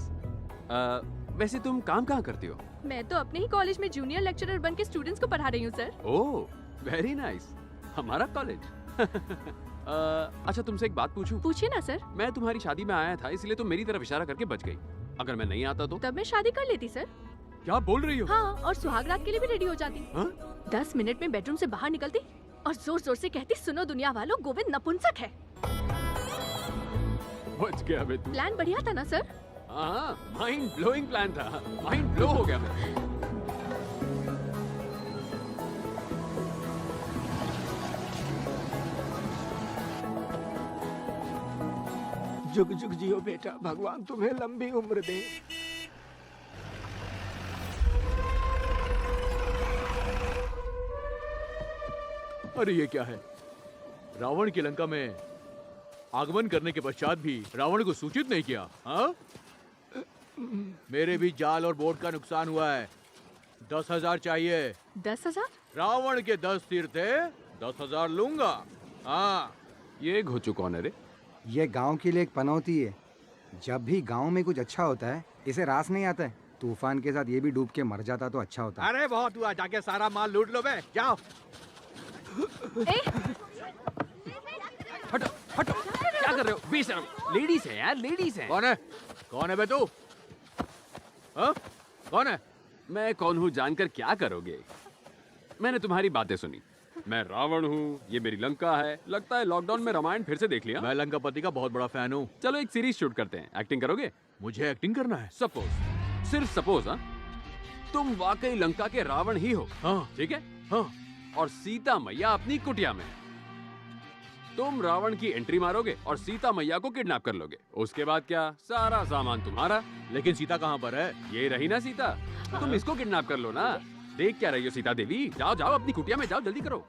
वैसे तुम काम कहाँ करती हो? मैं तो अपने ही कॉलेज में जूनियर लेक्चरर बन के स्टूडेंट्स को पढ़ा रही हूँ सर। ओह, वेरी नाइस। हमारा कॉलेज। अच्छा तुमसे एक बात पूछूं? पूछिए ना सर। मैं तुम्हारी शादी में आया था इसलिए तुम मेरी तरफ इशारा करके बच गई। अगर मैं नहीं आता तो? तब मैं शादी कर लेती सर। क्या बोल रही हो? हाँ, और सुहाग रात के लिए भी रेडी हो जाती। हाँ? 10 मिनट में बेडरूम से बाहर निकलती और जोर जोर से कहती, सुनो दुनिया वालों, गोविंद नपुंसक है। बच गया बे तू। प्लान बढ़िया था ना सर? हाँ, माइंड ब्लोइंग प्लान था। माइंड ब्लो हो गया मैं। जुग जुग जियो बेटा, भगवान तुम्हें लंबी उम्र दे। अरे ये क्या है? रावण की लंका में आगमन करने के पश्चात भी रावण को सूचित नहीं किया। हाँ? मेरे भी जाल और बोट का नुकसान हुआ है। 10,000 चाहिए। 10,000? रावण के 10 तीर थे, 10,000 लूंगा। हाँ। ये घोचू कौन है रे? ये गांव के लिए एक पनौती है। जब भी गांव में कुछ अच्छा होता है इसे रास नहीं आता है। तूफान के साथ ये भी डूब के मर जाता तो अच्छा होता। अरे बहुत हुआ, जाके सारा माल लूट लो बे, जाओ। हटो हटो, क्या कर रहे हो? बेशरम, लेडीज है यार, लेडीज है। कौन है? कौन है बे तू? हाँ? कौन है? मैं कौन हूँ जानकर क्या करोगे? मैंने तुम्हारी बातें सुनी। मैं रावण हूँ, ये मेरी लंका है। लगता है लॉकडाउन में रामायण फिर से देख लिया। मैं लंकापति का बहुत बड़ा फैन हूँ। चलो एक सीरीज शूट करते हैं, एक्टिंग करोगे? मुझे एक्टिंग करना है? सपोज, सिर्फ सपोज, हाँ, तुम वाकई लंका के रावण ही हो। हाँ। ठीक है? हाँ। और सीता मैया अपनी कुटिया में। तुम रावण की एंट्री मारोगे और सीता मैया को किडनैप कर लोगे। उसके बाद क्या? सारा सामान तुम्हारा। लेकिन सीता कहाँ पर है? ये रही ना सीता। तुम इसको किडनैप कर लो ना। देख क्या रही हो सीता देवी? जाओ जाओ अपनी कुटिया में जाओ, जल्दी करो।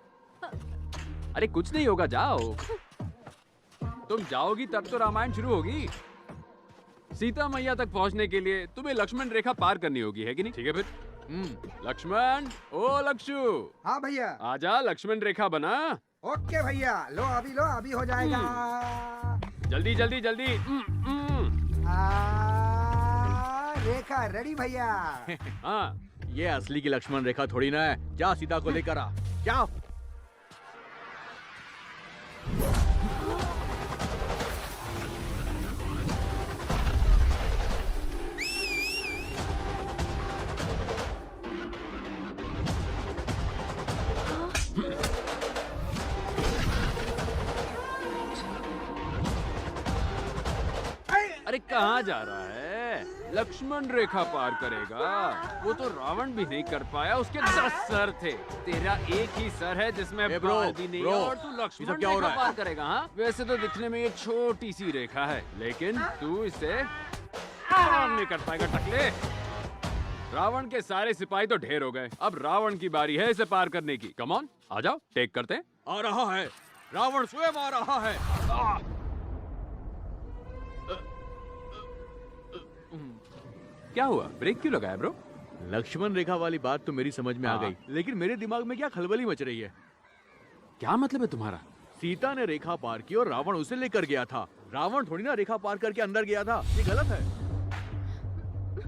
अरे कुछ नहीं होगा, जाओ। तुम जाओगी तब तो रामायण शुरू होगी। सीता मैया तक पहुंचने के लिए तुम्हें लक्ष्मण रेखा पार करनी होगी, है कि नहीं? ठीक है फिर। लक्ष्मण, ओ लक्षु। हाँ भैया। आजा, लक्ष्मण रेखा बना। ओके भैया, लो अभी हो जाएगा। जल्दी जल्दी जल्दी। रेखा रेडी भैया। हाँ, ये असली की लक्ष्मण रेखा थोड़ी ना है। जा सीता को लेकर आ, जाओ। अरे कहाँ जा रहा है? लक्ष्मण रेखा पार करेगा। वो तो रावण भी नहीं कर पाया, उसके 10 सर थे। तेरा एक ही सर है जिसमें बाल भी नहीं है और तू लक्ष्मण रेखा पार करेगा। हाँ, वैसे तो दिखने में ये छोटी सी रेखा है, लेकिन तू इसे पार नहीं कर पाएगा टकले। रावण के सारे सिपाही तो ढेर हो गए, अब रावण की बारी है इसे पार करने की। कम ऑन, आ जाओ, टेक करते हैं। आ रहा है, रावण स्वयं आ रहा है। क्या हुआ? ब्रेक क्यों लगाया ब्रो? लक्ष्मण रेखा वाली बात तो मेरी समझ में आ गई, लेकिन मेरे दिमाग में क्या खलबली मच रही है। क्या मतलब है तुम्हारा? सीता ने रेखा पार की और रावण उसे लेकर गया था। रावण थोड़ी ना रेखा पार करके अंदर गया था। ये गलत है।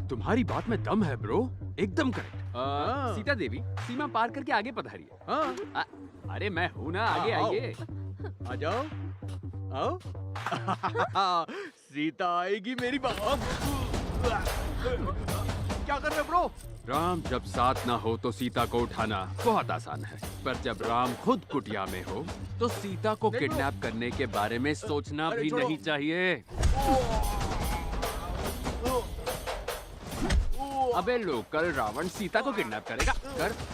तुम्हारी बात में दम है ब्रो, एकदम करेक्ट। सीता देवी सीमा पार करके आगे पधारी है। अरे मैं हूँ ना, आगे आइए। आ जाओ, आओ। सीता आएगी मेरी बात। क्या कर रहे ब्रो? राम जब साथ ना हो तो सीता को उठाना बहुत आसान है, पर जब राम खुद कुटिया में हो तो सीता को किडनैप करने के बारे में सोचना भी नहीं चाहिए। अबे लोकल रावण सीता को किडनैप करेगा?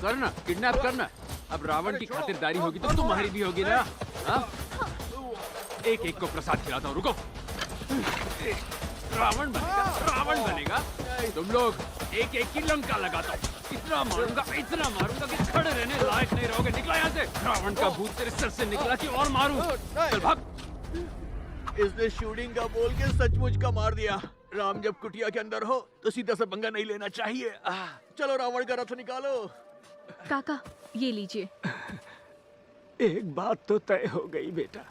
करना, किडनैप करना। अब रावण की खातिरदारी होगी तो तुम्हारी भी होगी ना। एक एक को प्रसाद खिलाता हूँ, रुको। रावण बनेगा, रावण बनेगा। तुम लोग एक एक की लंका लगाता हूँ। इतना मारूंगा कि खड़े रहने लायक नहीं रहोगे। निकला यहाँ से। रावण का भूत तेरे सर से निकला कि और मारूं? चल भाग। इसने शूटिंग का बोल के सचमुच का मार दिया। राम जब कुटिया के अंदर हो तो सीता से पंगा नहीं लेना चाहिए। चलो रावण का रथ निकालो। काका ये लीजिए। एक बात तो तय हो गई बेटा,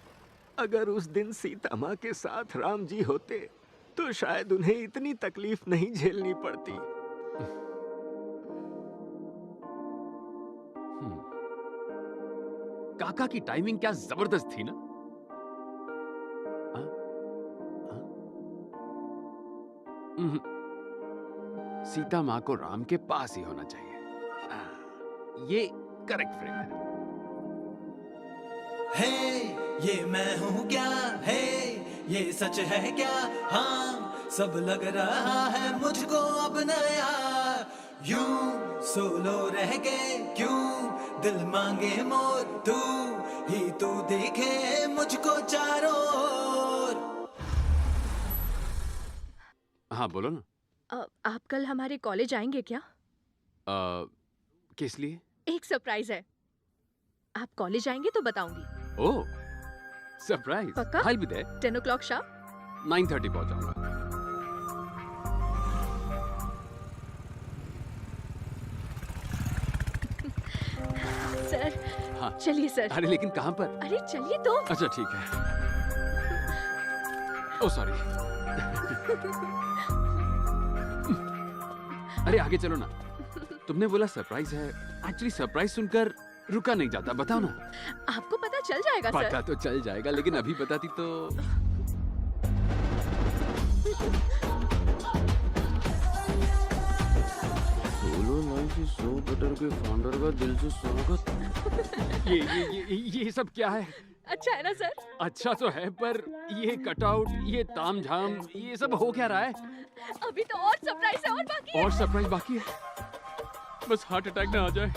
अगर उस दिन सीता माँ के साथ राम जी होते तो शायद उन्हें इतनी तकलीफ नहीं झेलनी पड़ती। काका की टाइमिंग क्या जबरदस्त थी ना। सीता माँ को राम के पास ही होना चाहिए। ये करेक्ट फ्रेम है। हे ये मैं हूँ क्या, हे ये सच है क्या, हाँ सब लग रहा है मुझको अब नया, यूं सोलो रह के क्यों दिल मांगे मोर, तू ही तू देखे मुझको चारों ओर। हाँ बोलो ना। आप कल हमारे कॉलेज आएंगे क्या? किस लिए? एक सरप्राइज है। आप कॉलेज आएंगे तो बताऊंगी। ओह सरप्राइज। पक्का? I'll be there। 10 o'clock sharp. 9:30 पहुंच जाऊंगा। सर हाँ चलिए सर। अरे लेकिन कहाँ पर? अरे चलिए तो। अच्छा ठीक है। ओ सॉरी। अरे आगे चलो ना। तुमने बोला सरप्राइज है, एक्चुअली सरप्राइज सुनकर रुका नहीं जाता, बताओ ना। आपको पता चल जाएगा सर। पता तो चल जाएगा, लेकिन अभी बताती तो। Solo life is so better के फाउंडर का दिल से स्वागत। ये सब क्या है? अच्छा है ना सर? अच्छा तो है, पर ये कटआउट, ये तामझाम, ये सब हो क्या रहा है? अभी तो और सरप्राइज है, और बाकी है। और सरप्राइज बाकी है? बस हार्ट अटैक ना आ जाए।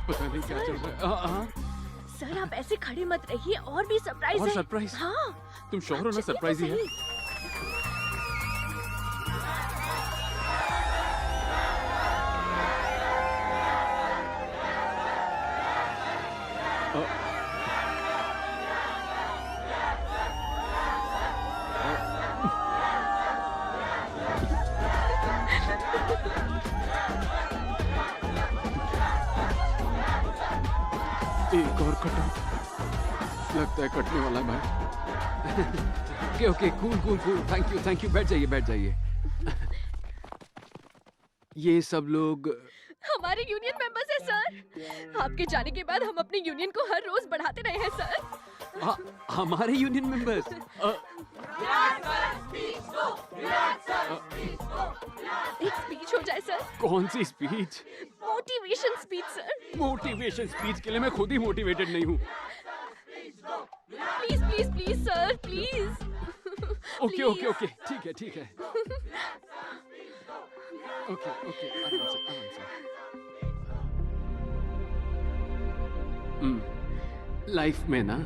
पता नहीं क्या चल रहा है। सर आप ऐसे खड़े मत रहिए, और भी सरप्राइज और है। सरप्राइज? हाँ तुम श्योर हो ना सरप्राइज ही है? एक और कटआउट लगता है कटने वाला है भाई। Okay cool cool cool, thank you, बैठ जाइए। ये सब लोग हमारे यूनियन मेंबर्स हैं सर। आपके जाने के बाद हम अपनी यूनियन को हर रोज बढ़ाते रहे हैं सर। हमारे यूनियन मेंबर्स। एक स्पीच हो जाए सर। कौन सी speech? Motivation speech sir. Motivation speech के लिए मैं खुद ही मोटिवेटेड नहीं हूँ। Please please please sir please. Okay ठीक है। ओके आराम से। लाइफ में ना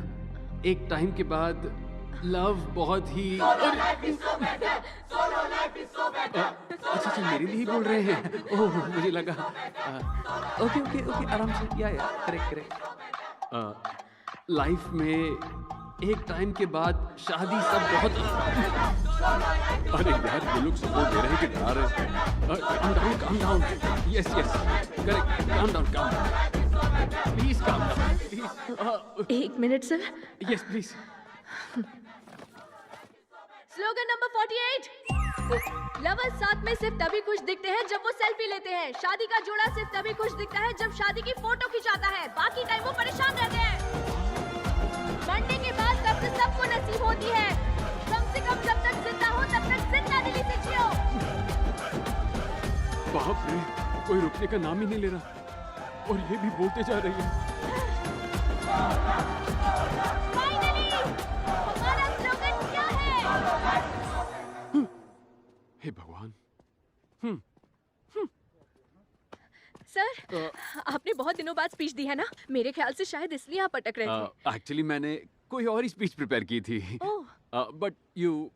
एक टाइम के बाद लव बहुत ही अच्छा मेरे लिए ही बोल रहे हैं। ओह मुझे लगा। ओके आराम से। या करेक्ट। लाइफ में एक टाइम के बाद शादी सब बहुत। अरे यार ये लोग सपोर्ट दे रहे हैं कि डरा रहे हैं। Calm down. Yes correct. Calm down please, calm down please. एक minute sir. Yes please. Slogan number 48। Lovers साथ में सिर्फ तभी खुश दिखते हैं जब वो सेल्फी लेते हैं। शादी का जोड़ा सिर्फ तभी खुश दिखता है जब शादी की फोटो खिंचाता है, बाकी टाइम वो परेशान रहते हैं। मरने के बाद कब्र सबको नसीब होती है, कम से कम जब तक जिंदा हो तब तक जिंदा दिली से जियो। बाप रे, कोई रुकने का नाम ही नहीं ले रहा, और ये भी बोलते जा रही है। फाइनली हमारा स्लोगन क्या है? हे भगवान। सर आपने बहुत दिनों बाद स्पीच दी है ना, मेरे ख्याल से शायद इसलिए आप अटक रहे थे। एक्चुअली मैंने कोई और ही स्पीच प्रिपेयर की थी, but you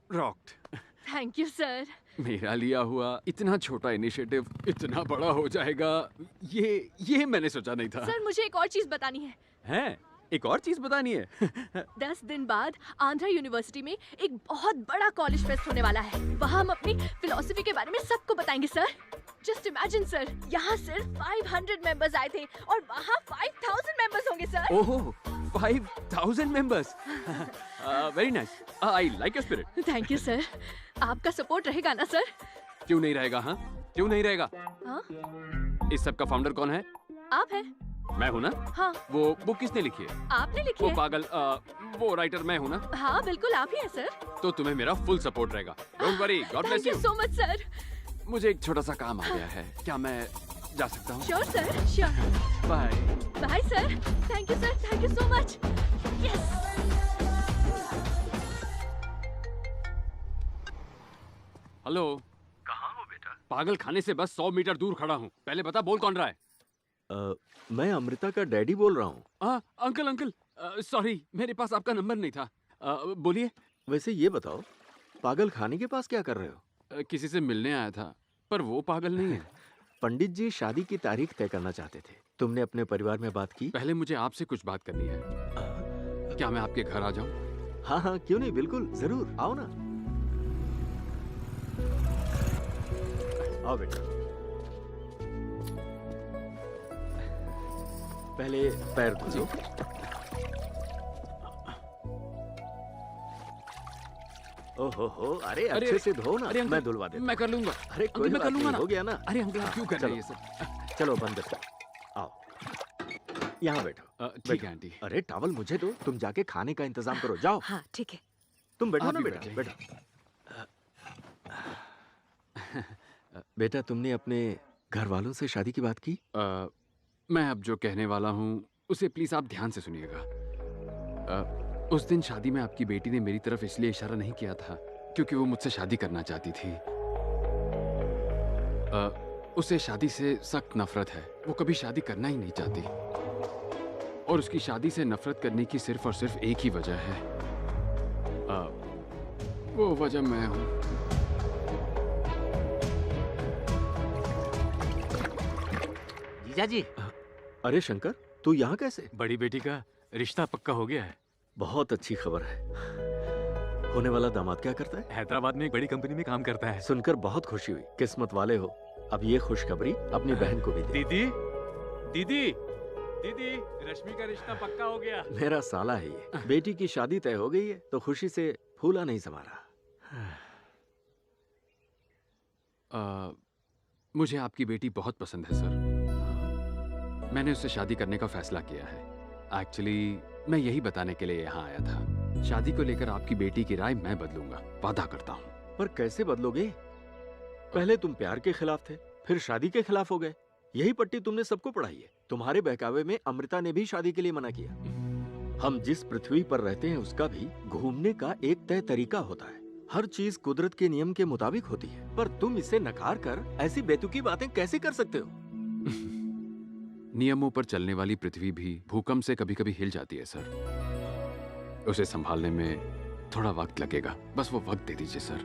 rocked. Thank you sir. मेरा लिया हुआ इतना छोटा इनिशिएटिव इतना बड़ा हो जाएगा, ये मैंने सोचा नहीं था। सर मुझे एक और चीज बतानी है। हैं? एक और चीज बतानी है? 10 दिन बाद आंध्रा यूनिवर्सिटी में एक बहुत बड़ा कॉलेज फेस्ट होने वाला है। वहाँ हम अपनी फिलॉसफी के बारे में सबको बताएंगे सर। जस्ट इमेजिन सर, यहाँ सिर्फ 500 मेंबर्स आए थे और वहाँ 5000 मेंबर्स होंगे sir. Oh 5000 members. Very nice, I like your spirit. Thank you sir. आपका सपोर्ट रहेगा ना सर? क्यों नहीं रहेगा? हाँ क्यों नहीं रहेगा? हाँ? इस सब का फाउंडर कौन है? आप हैं। मैं हूँ ना? हाँ। वो बुक किसने लिखी है? आपने लिखी वो है? पागल वो राइटर मैं हूँ ना? हाँ बिल्कुल आप ही हैं सर। तो तुम्हें मेरा फुल सपोर्ट रहेगा। Don't worry, God bless thank you. You so much sir. मुझे एक छोटा सा काम आ गया है, क्या मैं जा सकता हूँ? Sure sir, sure. Bye. Bye sir. Thank you sir, thank you so much. Yes. Hello. कहाँ हो बेटा? पागल खाने से बस 100 मीटर दूर खड़ा हूँ। पहले बता बोल कौन रहा है? मैं अमृता का डैडी बोल रहा हूँ। अंकल अंकल, सॉरी मेरे पास आपका नंबर नहीं था। बोलिए। वैसे ये बताओ, पागल खाने के पास क्या कर रहे हो? किसी से मिलने आया था, पर वो पागल नहीं है। पंडित जी शादी की तारीख तय करना चाहते थे। तुमने अपने परिवार में बात की? पहले मुझे आपसे कुछ बात करनी है। क्या मैं आपके घर आ जाऊं? हाँ हाँ क्यों नहीं, बिल्कुल जरूर आओ ना। आओ बेटा। पहले पैर धो। ओहो हो, अरे अच्छे से धो ना। अरे मैं धुलवा देता। मैं कर लूंगा। अरे कोई मैं कर लूंगा ना। हो गया ना। अरे अंकल आप क्यों कर रहे हैं ये चलो, सब? चलो बंद करो। आओ यहाँ बैठो। ठीक है आंटी। अरे टॉवल मुझे दो, तुम जाके खाने का इंतजाम करो, जाओ। हाँ ठीक है। तुम बैठो आप ना भी बेटा, बैठिए। बैठो। बेटा तुमने अपने घर वालों से शादी की बात की? मैं अब जो कहने वाला हूँ उसे प्लीज आप ध्यान से सुनिएगा। उस दिन शादी में आपकी बेटी ने मेरी तरफ इसलिए इशारा नहीं किया था क्योंकि वो मुझसे शादी करना चाहती थी। उसे शादी से सख्त नफरत है, वो कभी शादी करना ही नहीं चाहती। और उसकी शादी से नफरत करने की सिर्फ और सिर्फ एक ही वजह है। वो वजह मैं हूँ। जीजा जी। अरे शंकर, तू यहाँ कैसे? बड़ी बेटी का रिश्ता पक्का हो गया है। बहुत अच्छी खबर है। होने वाला दामाद क्या करता है? हैदराबाद में एक बड़ी कंपनी में काम करता है। सुनकर बहुत खुशी हुई, किस्मत वाले हो। अब ये खुशखबरी अपनी बहन को भी दे। दीदी, दीदी, दीदी, रश्मि का रिश्ता पक्का हो गया। मेरा साला है ये। बेटी की शादी तय हो गई है तो खुशी से फूला नहीं समा रहा। मुझे आपकी बेटी बहुत पसंद है सर। मैंने उससे शादी करने का फैसला किया है। एक्चुअली मैं यही बताने के लिए यहाँ आया था। शादी को लेकर आपकी बेटी की राय मैं बदलूंगा, वादा करता हूँ। पर कैसे बदलोगे? पहले तुम प्यार के खिलाफ थे, फिर शादी के खिलाफ हो गए। यही पट्टी तुमने सबको पढ़ाई है। तुम्हारे बहकावे में अमृता ने भी शादी के लिए मना किया। हम जिस पृथ्वी पर रहते हैं उसका भी घूमने का एक तय तरीका होता है। हर चीज कुदरत के नियम के मुताबिक होती है, पर तुम इसे नकार कर ऐसी बेतुकी बातें कैसे कर सकते हो? नियमों पर चलने वाली पृथ्वी भी भूकंप से कभी कभी हिल जाती है सर। उसे संभालने में थोड़ा वक्त लगेगा, बस वो वक्त दे दीजिए सर।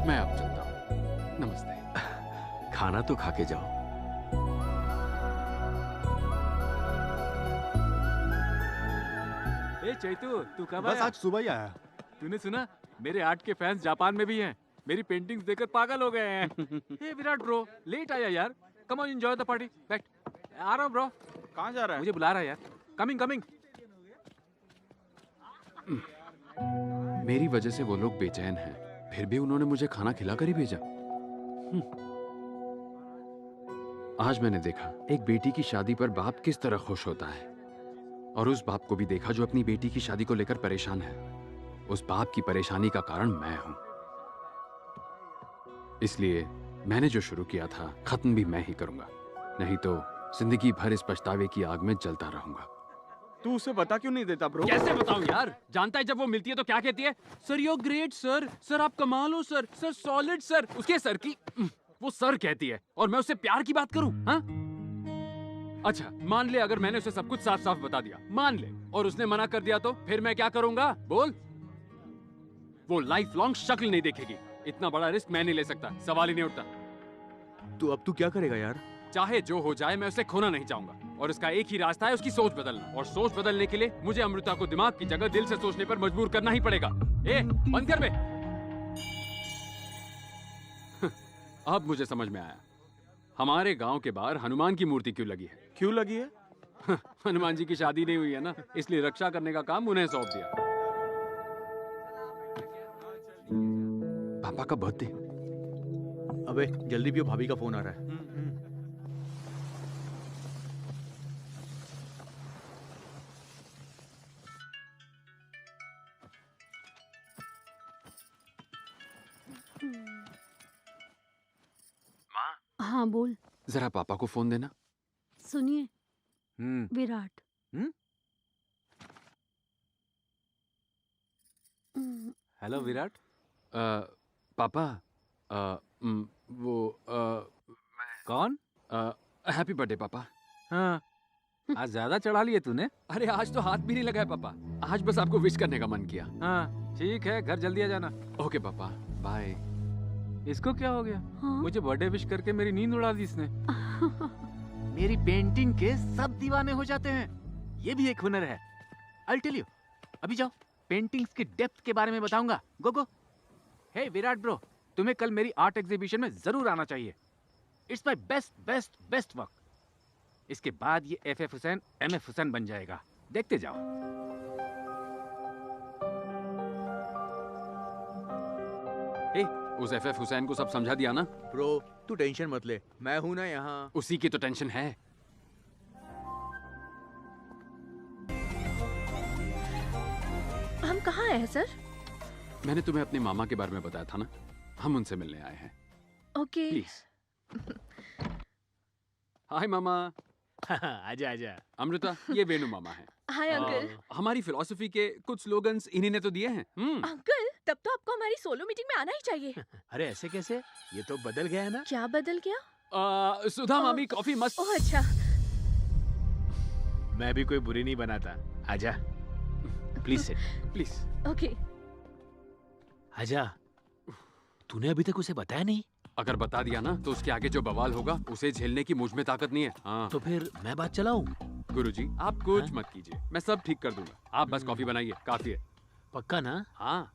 मैं अब चलता हूँ, नमस्ते। खाना तो खा के जाओ। ए चैतू, तू कब बस आया? आज सुबह ही आया। तूने सुना? मेरे आर्ट के फैंस जापान में भी हैं। मेरी पेंटिंग्स देखकर पागल हो गए हैं। ए विराट ब्रो, लेट आया यार। Come on enjoy the party. बैठ। आ रहा हूँ ब्रो। कहाँ जा रहा है? मुझे बुला रहा है यार। Coming coming. मेरी वजह से वो लोग बेचैन हैं, फिर भी उन्होंने मुझे खाना खिलाकर ही भेजा। आज मैंने देखा एक बेटी की शादी पर बाप किस तरह खुश होता है, और उस बाप को भी देखा जो अपनी बेटी की शादी को लेकर परेशान है। उस बाप की परेशानी का कारण मैं हूं। इसलिए मैंने जो शुरू किया था खत्म भी मैं ही करूंगा, नहीं तो जिंदगी भर इस पछतावे की आग में जलता रहूंगा। तू उसे बता क्यों नहीं देता ब्रो? कैसे बताऊं यार? जानता है जब वो मिलती है तो क्या कहती है? Sir you great sir, sir आप कमाल हो सर, सर सॉलिड सर। उसके सर की वो सर कहती है और मैं उससे प्यार की बात करूं? हाँ? अच्छा मान ले अगर मैंने उसे सब कुछ साफ साफ बता दिया, मान ले, और उसने मना कर दिया तो फिर मैं क्या करूंगा? बोल। वो लाइफ लॉन्ग शक्ल नहीं देखेगी। इतना बड़ा रिस्क मैं नहीं ले सकता, सवाल ही नहीं उठता। तू अब तू क्या करेगा यार? चाहे जो हो जाए मैं उसे खोना नहीं चाहूंगा, और उसका एक ही रास्ता है, उसकी सोच बदलना। और सोच बदलने के लिए मुझे अमृता को दिमाग की जगह दिल से सोचने पर मजबूर करना ही पड़ेगा। ए बंद कर बे। अब मुझे समझ में आया हमारे गांव के बाहर हनुमान की मूर्ति क्यों लगी है। क्यों लगी है? हनुमान जी की शादी नहीं हुई है ना, इसलिए रक्षा करने का काम उन्हें सौंप दिया। पापा का बर्थडे अबे जल्दी पियो, भाभी का फोन आ रहा है। हाँ बोल। जरा पापा को फोन देना। सुनिए, विराट। हेलो विराट। पापा वो कौन? हैप्पी बर्थडे पापा। हाँ, आज ज्यादा चढ़ा लिए तूने। अरे आज तो हाथ भी नहीं लगाया पापा, आज बस आपको विश करने का मन किया। हाँ ठीक है, घर जल्दी आ जाना। ओके पापा, बाय। इसको क्या हो गया? हाँ? मुझे बर्थडे विश करके मेरी नींद उड़ा दी इसने। मेरी पेंटिंग के सब दीवाने हो जाते हैं, ये भी एक हुनर है। I'll tell you। अभी जाओ, पेंटिंग्स की डेप्थ के बारे में बताऊंगा। गो गो। हे विराट ब्रो, तुम्हें कल मेरी आर्ट एग्जीबिशन में जरूर आना चाहिए। It's my best best best work. इसके बाद ये FF हुसैन MF हुसैन बन जाएगा, देखते जाओ। उस FF हुसैन को सब समझा दिया ना? ब्रो तू टेंशन मत ले, मैं हूं ना यहाँ। उसी की तो टेंशन है। हम कहाँ आए हैं सर? मैंने तुम्हें अपने मामा के बारे में बताया था ना, हम उनसे मिलने आए हैं। ओके। प्लीज। हाय मामा। आजा आजा। अमृता, ये वेणु मामा है। Hi uncle. हमारी फिलॉसफी के कुछ स्लोगन्स इन्हीं ने तो दिए हैं। अंकल, तब तो आपको हमारी सोलो मीटिंग में आना ही चाहिए। अरे ऐसे कैसे? ये तो बदल गया है ना। क्या बदल गया? सुधा मामी कॉफी मस्त। ओह अच्छा। मैं भी कोई बुरी नहीं बनाता। आजा, प्लीज सिट। प्लीज। ओके। आजा। तूने अभी तक उसे बताया नहीं? अगर बता दिया ना तो उसके आगे जो बवाल होगा उसे झेलने की मुझ में ताकत नहीं है। हाँ। तो फिर मैं बात चलाऊं? गुरुजी, आप कुछ मत कीजिए, मैं सब ठीक कर दूंगा। आप बस कॉफी बनाइए, काफी है। पक्का ना? हाँ।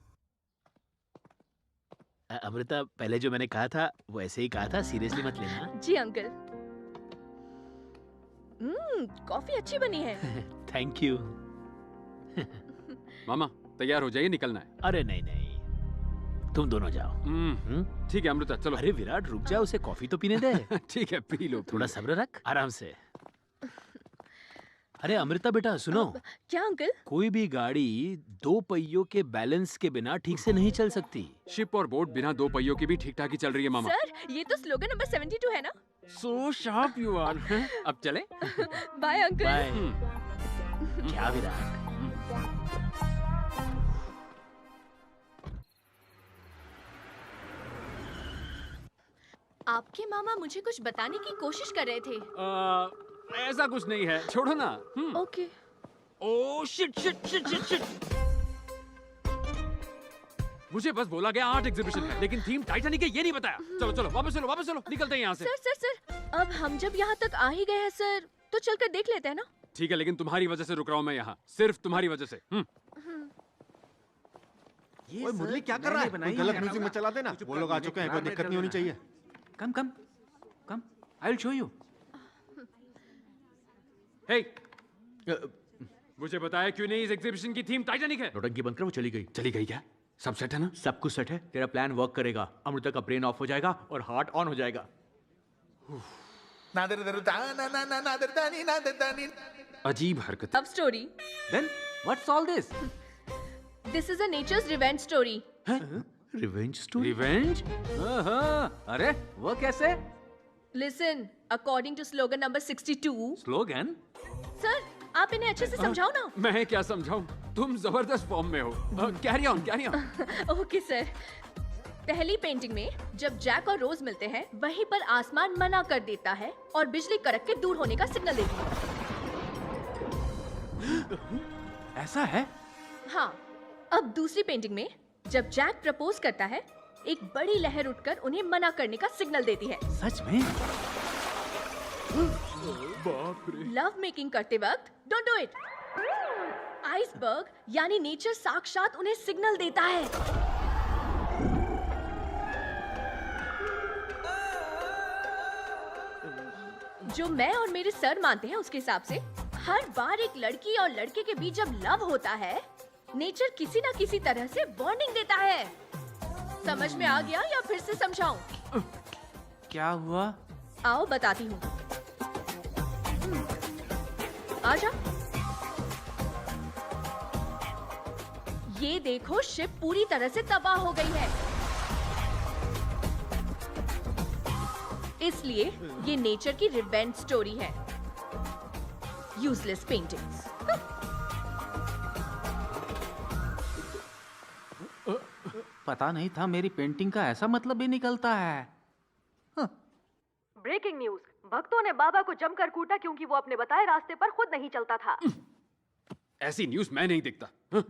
अमृता, पहले जो मैंने कहा था वो ऐसे ही कहा था, सीरियसली मत लेना। जी अंकल। कॉफी अच्छी बनी है। Thank you. मामा तैयार हो जाइए, निकलना है। अरे नहीं नहीं, तुम दोनों जाओ। ठीक है अमृता, चलो। अरे विराट रुक जा, उसे कॉफी तो पीने दे। ठीक है, पी लो। थोड़ा सब्र रख, आराम से। अरे अमृता बेटा सुनो। क्या अंकल? कोई भी गाड़ी दो पहियों के बैलेंस के बिना ठीक से नहीं चल सकती। शिप और बोट बिना दो पहियों की भी ठीक ठाक ही चल रही है मामा। सर, ये तो स्लोगन नंबर 72 है ना? So sharp you are. अब चले? Bye uncle. बाय। क्या विराट? आपके मामा मुझे कुछ बताने की कोशिश कर रहे थे। ऐसा कुछ नहीं है, छोड़ो ना। Okay. Oh shit shit shit shit shit. मुझे बस बोला गया आर्ट एग्जीबिशन है, लेकिन थीम टाइटैनिक है ये नहीं बताया। चलो चलो वापस चलो, वापस चलो, निकलते हैं यहाँ से। सर, अब हम जब यहाँ तक आ ही गए हैं सर, तो चलकर देख लेते हैं ना। ठीक है, लेकिन तुम्हारी वजह से रुक रहा हूँ मैं यहाँ, सिर्फ तुम्हारी वजह से। ओए मुरली क्या कर रहा है? कोई गलत म्यूजिक में चला देना। वो लोग आ चुके हैं, कोई दिक्कत नहीं होनी चाहिए। कम कम कम, आई विल शो यू। हे, मुझे बताया क्यों नहीं इस एग्जीबिशन की थीम टाइटैनिक है? नौटंकी बनकर वो चली गई। चली गई क्या? सब सेट है ना? सब कुछ सेट है। तेरा प्लान वर्क करेगा। अमृता का ब्रेन ऑफ हो जाएगा और हार्ट ऑन हो जाएगा। अजीब हरकत। अब story. Then what's all this? This is a nature's revenge story. Revenge story? Revenge? अरे वो कैसे? Listen, according to slogan number 62. Slogan? Sir, आप इन्हें अच्छे से समझाओ ना। मैं क्या समझाऊं? तुम जबरदस्त फॉर्म में हो। Carry on, carry on. Okay sir. पहली पेंटिंग में जब जैक और रोज मिलते हैं, वहीं पर आसमान मना कर देता है और बिजली कड़क के दूर होने का सिग्नल देती है। ऐसा है? हाँ। अब दूसरी पेंटिंग में जब जैक प्रपोज करता है, एक बड़ी लहर उठकर उन्हें मना करने का सिग्नल देती है। सच में? बाप रे। लव मेकिंग करते वक्त डोंट डू इट। आइसबर्ग यानी नेचर साक्षात उन्हें सिग्नल देता है। जो मैं और मेरे सर मानते हैं उसके हिसाब से हर बार एक लड़की और लड़के के बीच जब लव होता है, नेचर किसी ना किसी तरह से वार्निंग देता है। समझ में आ गया या फिर से समझाऊं? क्या हुआ? आओ बताती हूँ। आजा। ये देखो, शिप पूरी तरह से तबाह हो गई है। इसलिए ये नेचर की रिवेंज स्टोरी है। Useless paintings. पता नहीं था मेरी पेंटिंग का ऐसा मतलब भी निकलता है। ब्रेकिंग न्यूज, भक्तों ने बाबा को जमकर कूटा क्योंकि वो अपने बताए रास्ते पर खुद नहीं चलता था। ऐसी न्यूज मैं नहीं देखता। हाँ?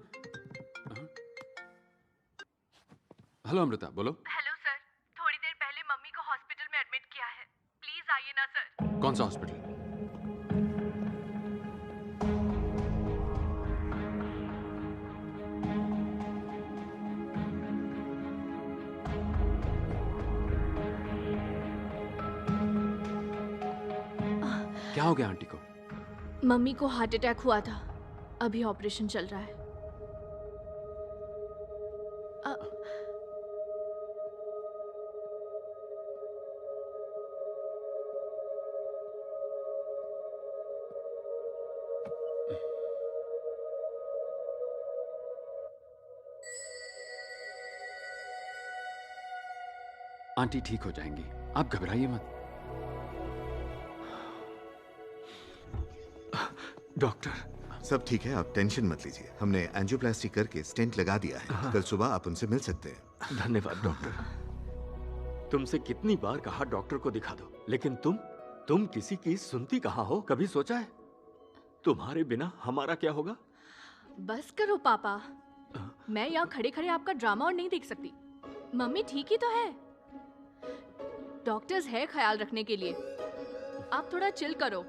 हेलो अमृता, बोलो। हेलो सर, थोड़ी देर पहले मम्मी को हॉस्पिटल में एडमिट किया है। प्लीज आइए ना सर। कौन सा हॉस्पिटल? क्या हो गया आंटी को? मम्मी को हार्ट अटैक हुआ था। अभी ऑपरेशन चल रहा है। आंटी ठीक हो जाएंगी, आप घबराइए मत। डॉक्टर सब ठीक है, आप टेंशन मत लीजिए। हमने एंजियोप्लास्टी करके स्टेंट लगा दिया है। हाँ। कल सुबह आप उनसे मिल सकते हैं। धन्यवाद डॉक्टर। तुमसे कितनी बार कहा डॉक्टर को दिखा दो, लेकिन तुम किसी की सुनती कहाँ हो? कभी सोचा है तुम्हारे बिना हमारा क्या होगा? बस करो पापा, मैं यहाँ खड़े खड़े आपका ड्रामा और नहीं देख सकती। मम्मी ठीक ही तो है। डॉक्टर्स है ख्याल रखने के लिए। आप थोड़ा चिल करो।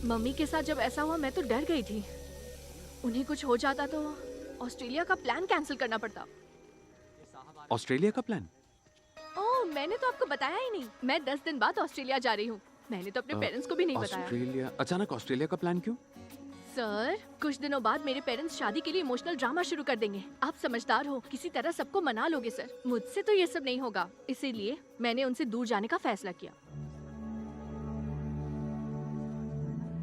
मम्मी के साथ जब ऐसा हुआ मैं तो डर गई थी। उन्हें कुछ हो जाता तो ऑस्ट्रेलिया का प्लान कैंसिल करना पड़ता। ऑस्ट्रेलिया का प्लान? ओह, मैंने तो आपको बताया ही नहीं। मैं 10 दिन बाद ऑस्ट्रेलिया जा रही हूँ। मैंने तो अपने पेरेंट्स को भी नहीं बताया। ऑस्ट्रेलिया? अचानक ऑस्ट्रेलिया का प्लान क्यों? सर, कुछ दिनों बाद मेरे पेरेंट्स शादी के लिए इमोशनल ड्रामा शुरू कर देंगे। आप समझदार हो, किसी तरह सबको मना लोगे सर। मुझसे तो ये सब नहीं होगा, इसीलिए मैंने उनसे दूर जाने का फैसला किया।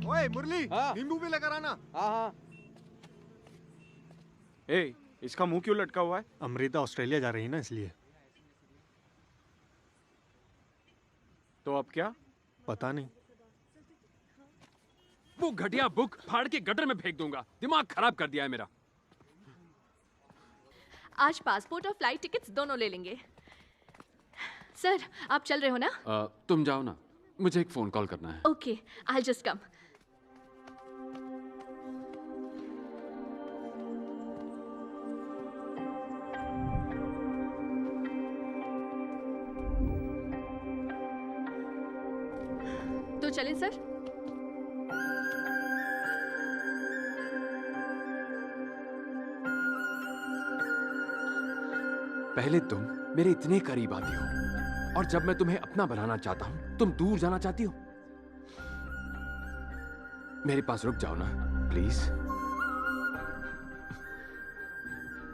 ओए मुरली, नींबू भी लेकर आना। हाँ। ए, इसका मुंह क्यों लटका हुआ है? अमृता ऑस्ट्रेलिया जा रही है ना, इसलिए। तो अब क्या? पता नहीं। वो घटिया बुक फाड़ के गटर में फेंक दूंगा। दिमाग खराब कर दिया है मेरा। आज पासपोर्ट और फ्लाइट टिकट्स दोनों ले लेंगे। सर, आप चल रहे हो ना? तुम जाओ ना, मुझे एक फोन कॉल करना है। Okay, I just come. तो चलें सर? पहले तुम मेरे इतने करीब आती हो और जब मैं तुम्हें अपना बनाना चाहता हूं तुम दूर जाना चाहती हो। मेरे पास रुक जाओ ना प्लीज।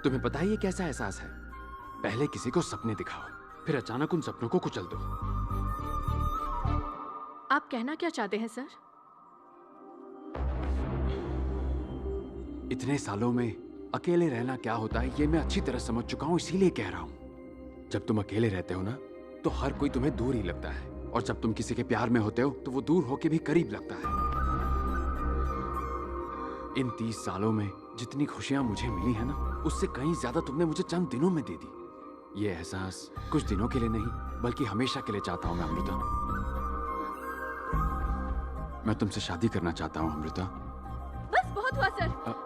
तुम्हें पता है ये कैसा एहसास है? पहले किसी को सपने दिखाओ, फिर अचानक उन सपनों को कुचल दो। आप कहना क्या चाहते हैं सर? इतने सालों में अकेले रहना क्या होता है ये मैं अच्छी तरह समझ चुका हूं, इसीलिए कह रहा हूं। जब तुम अकेले रहते हो ना तो हर कोई तुम्हें दूर ही लगता है, और जब तुम किसी के प्यार में होते हो तो वो दूर होके भी करीब लगता है। इन 30 सालों में जितनी खुशियां मुझे मिली है ना, उससे कहीं ज्यादा तुमने मुझे चंद दिनों में दे दी। ये एहसास कुछ दिनों के लिए नहीं बल्कि हमेशा के लिए चाहता हूं मैं अमृता। मैं तुमसे शादी करना चाहता हूं अमृता। बस बहुत हुआ सर।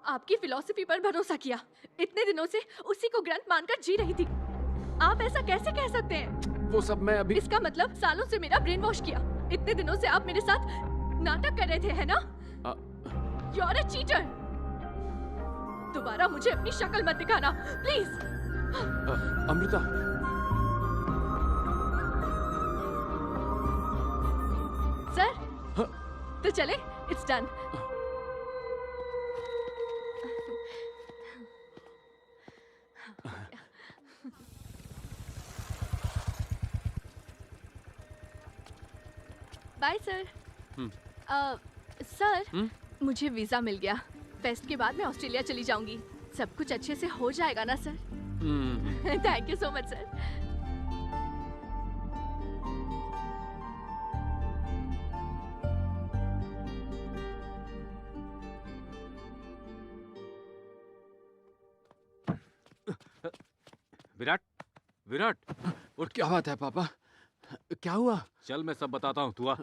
आपकी फिलॉसफी पर भरोसा किया, इतने दिनों से उसी को ग्रंथ मानकर जी रही थी। आप ऐसा कैसे कह सकते हैं? वो सब मैं अभी। इसका मतलब सालों से मेरा ब्रेन वॉश किया। इतने दिनों से आप मेरे साथ नाटक कर रहे थे, है ना? You are a cheater। दोबारा मुझे अपनी शक्ल मत दिखाना, प्लीज। अमृता। सर, तो चले, it's done. Bye sir. Hmm. Sir मुझे वीजा मिल गया। फेस्ट के बाद मैं ऑस्ट्रेलिया चली जाऊंगी। सब कुछ अच्छे से हो जाएगा ना sir? Thank you so much sir. Virat, Virat, और क्या बात है पापा? क्या हुआ? चल मैं सब बताता हूँ, तू आ।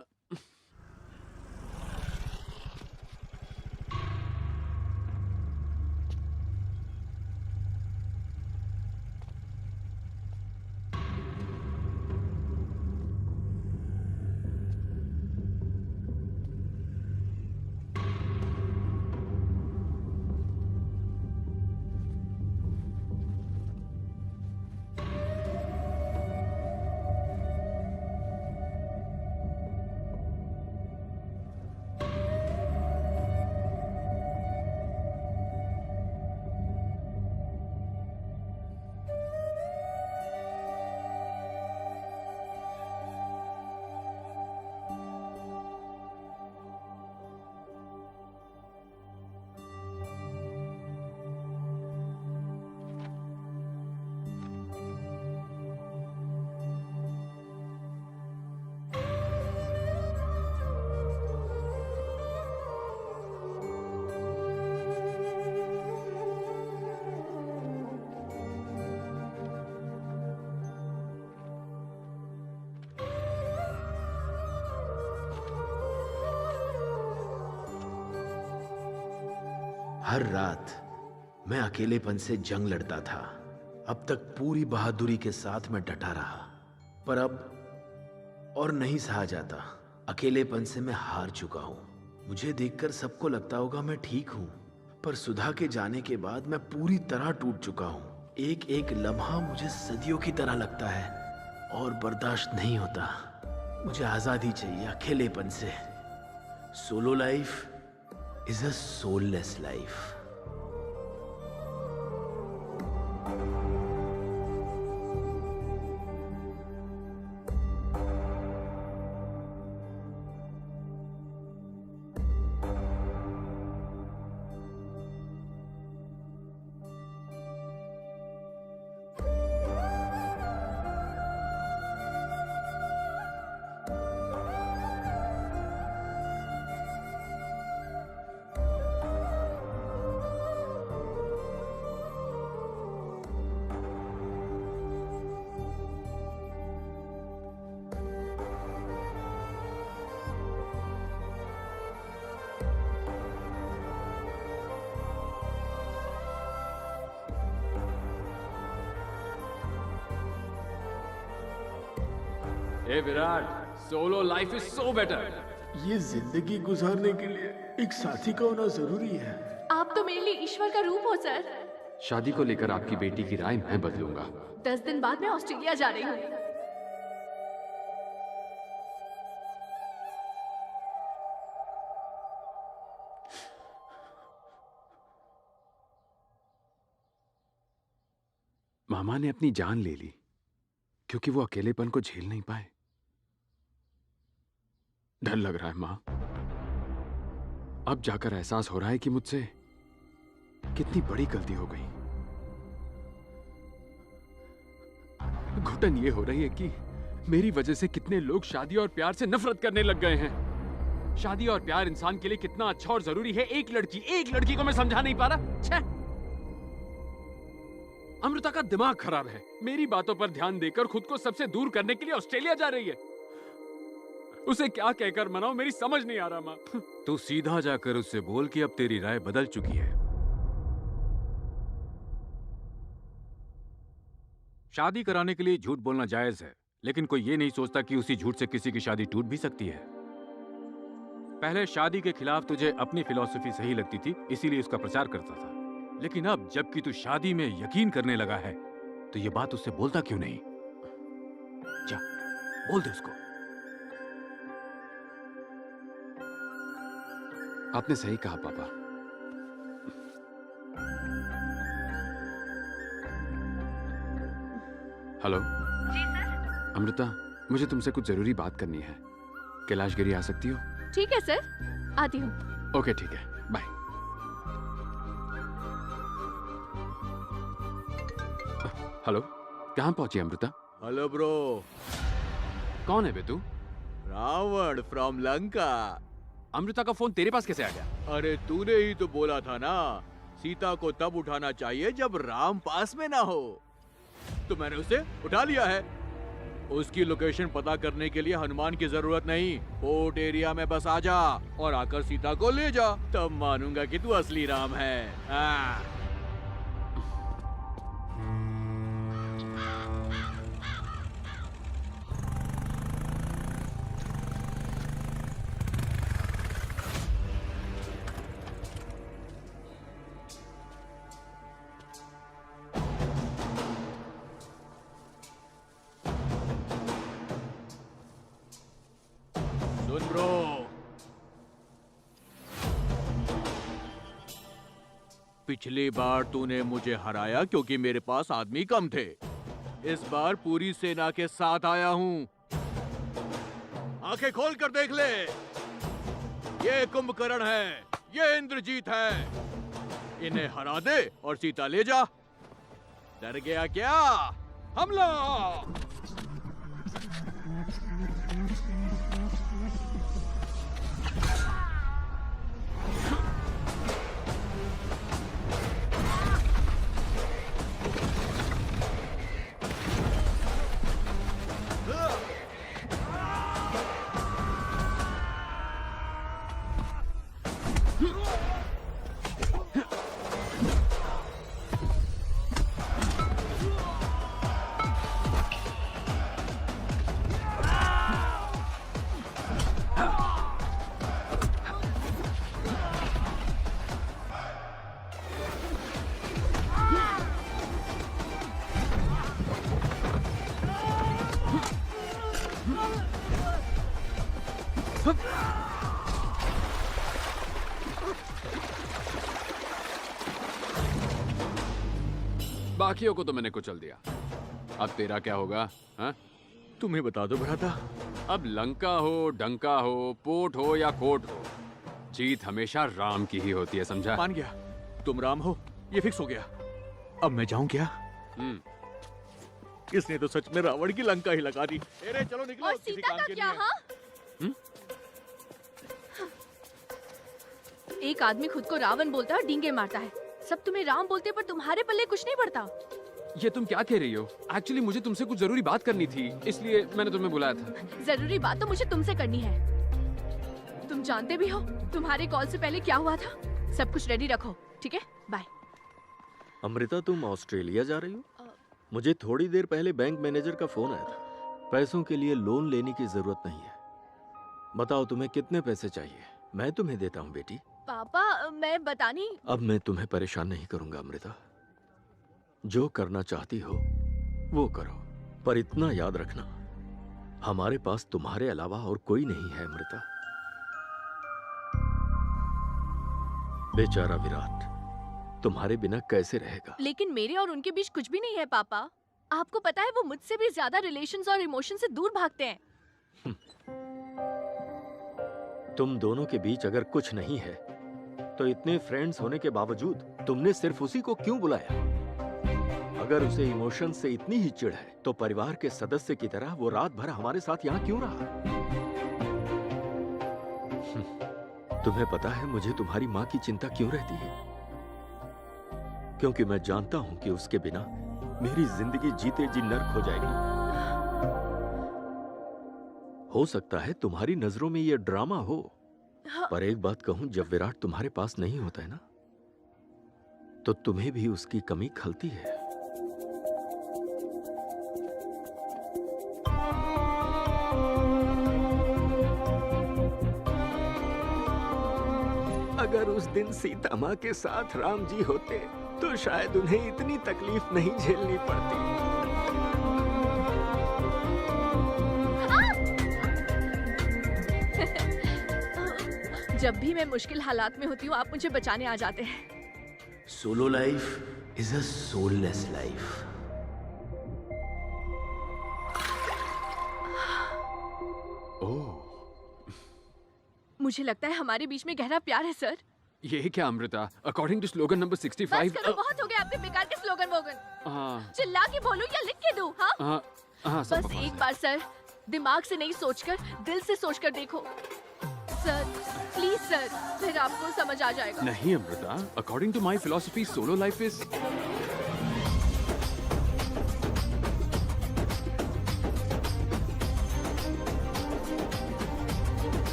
हर रात मैं अकेलेपन से जंग लड़ता था। अब तक पूरी बहादुरी के साथ मैं डटा रहा, पर अब और नहीं सहा जाता। अकेलेपन से मैं हार चुका हूं। मुझे देखकर सबको लगता होगा मैं ठीक हूं, पर सुधा के जाने के बाद मैं पूरी तरह टूट चुका हूं। एक एक लम्हा मुझे सदियों की तरह लगता है और बर्दाश्त नहीं होता। मुझे आजादी चाहिए अकेलेपन से। Solo life is a soulless life. A Virat, solo life is so better. ये जिंदगी गुजारने के लिए एक साथी का होना जरूरी है। आप तो मेरे लिए ईश्वर का रूप हो सर। शादी को लेकर आपकी बेटी की राय मैं बदलूंगा। 10 दिन बाद मैं ऑस्ट्रेलिया जा रही हूँ। मामा ने अपनी जान ले ली क्योंकि वो अकेलेपन को झेल नहीं पाए। डर लग रहा है मां। अब जाकर एहसास हो रहा है कि मुझसे कितनी बड़ी गलती हो गई। घुटन ये हो रही है कि मेरी वजह से कितने लोग शादी और प्यार से नफरत करने लग गए हैं। शादी और प्यार इंसान के लिए कितना अच्छा और जरूरी है, एक लड़की को मैं समझा नहीं पा रहा। छे! अमृता का दिमाग खराब है। मेरी बातों पर ध्यान देकर खुद को सबसे दूर करने के लिए ऑस्ट्रेलिया जा रही है। उसे क्या कहकर मनाऊं, मेरी समझ नहीं आ रहा मां। तू सीधा जाकर उससे बोल कि अब तेरी राय बदल चुकी है। शादी कराने के लिए झूठ बोलना जायज है, लेकिन कोई ये नहीं सोचता कि उसी झूठ से किसी की शादी टूट भी सकती है। पहले शादी के खिलाफ तुझे अपनी फिलॉसफी सही लगती थी, इसीलिए उसका प्रचार करता था। लेकिन अब जबकि तू शादी में यकीन करने लगा है, तो ये बात उससे बोलता क्यों नहीं? जा, बोल दे उसको। आपने सही कहा पापा। हेलो। जी सर। अमृता, मुझे तुमसे कुछ जरूरी बात करनी है। कैलाशगिरी आ सकती हो? ठीक है सर, आती हूँ। ओके ठीक है, बाय। हेलो, कहाँ पहुंची अमृता? Hello bro. कौन है बे तू? रावण फ्रॉम लंका। अमृता का फोन तेरे पास कैसे आ गया? अरे तूने ही तो बोला था ना, सीता को तब उठाना चाहिए जब राम पास में ना हो, तो मैंने उसे उठा लिया है। उसकी लोकेशन पता करने के लिए हनुमान की जरूरत नहीं, पोर्ट एरिया में बस आ जा और आकर सीता को ले जा, तब मानूंगा कि तू असली राम है। सुन ब्रो, पिछली बार तूने मुझे हराया क्योंकि मेरे पास आदमी कम थे। इस बार पूरी सेना के साथ आया हूं। आंखें खोल कर देख ले, ये कुंभकर्ण है, ये इंद्रजीत है। इन्हें हरा दे और सीता ले जा। डर गया क्या? हमला! बाकियों को तो मैंने कुचल दिया, अब तेरा क्या होगा? हाँ? तुम्हें बता दो भ्राता, अब लंका हो, डंका हो, पोर्ट हो या कोर्ट हो, जीत हमेशा राम की ही होती है, समझा? मान गया, तुम राम हो, ये फिक्स हो गया। अब मैं जाऊं क्या? इसने तो सच में रावण की लंका ही लगा दी। अरे चलो निकलो, और सीता का क्या? हाँ? एक आदमी खुद को रावण बोलता है और डींगे मारता है, सब तुम्हें राम बोलते पर तुम्हारे पल्ले कुछ नहीं पड़ता। ये तुम क्या कह रही हो? एक्चुअली मुझे तुमसे कुछ जरूरी बात करनी थी, इसलिए मैंने तुम्हें बुलाया था। जरूरी बात तो मुझे तुमसे करनी है। तुम जानते भी हो तुम्हारे कॉल से पहले क्या हुआ था। सब कुछ रेडी रखो, ठीक है? बाय। अमृता, तुम ऑस्ट्रेलिया जा रही हो? मुझे थोड़ी देर पहले बैंक मैनेजर का फोन आया था। पैसों के लिए लोन लेने की जरूरत नहीं है। बताओ तुम्हें कितने पैसे चाहिए, मैं तुम्हें देता हूँ बेटी। पापा मैं बता नहीं। अब मैं तुम्हें परेशान नहीं करूंगा अमृता, जो करना चाहती हो वो करो, पर इतना याद रखना, हमारे पास तुम्हारे अलावा और कोई नहीं है अमृता। बेचारा विराट तुम्हारे बिना कैसे रहेगा? लेकिन मेरे और उनके बीच कुछ भी नहीं है पापा। आपको पता है वो मुझसे भी ज्यादा रिलेशंस और इमोशन से दूर भागते हैं। तुम दोनों के बीच अगर कुछ नहीं है तो इतने फ्रेंड्स होने के बावजूद तुमने सिर्फ उसी को क्यों बुलाया? अगर उसे इमोशन से इतनी ही चिढ़ है तो परिवार के सदस्य की तरह वो रात भर हमारे साथ यहाँ क्यों रहा? तुम्हें पता है मुझे तुम्हारी माँ की चिंता क्यों रहती है? क्योंकि मैं जानता हूँ कि उसके बिना मेरी जिंदगी जीते जी नर्क हो जाएगी। हो सकता है तुम्हारी नजरों में ये ड्रामा हो, पर एक बात कहूं, जब विराट तुम्हारे पास नहीं होता है ना, तो तुम्हें भी उसकी कमी खलती है। अगर उस दिन सीता माँ के साथ राम जी होते तो शायद उन्हें इतनी तकलीफ नहीं झेलनी पड़ती। जब भी मैं मुश्किल हालात में होती हूँ आप मुझे बचाने आ जाते हैं। Solo life is a soulless life. Oh, मुझे लगता है हमारे बीच में गहरा प्यार है सर। ये क्या Amrita? According to slogan number 65। बस करो, बहुत हो गया आपके बेकार के स्लोगन वोगन। हाँ चिल्ला के बोलूं या लिख के दूं? हाँ हाँ सब बस एक बार सर, दिमाग से नहीं सोचकर दिल से सोचकर देखो सर, प्लीज सर, फिर आपको समझ आ जाएगा। नहीं Amrita, according to my philosophy solo life is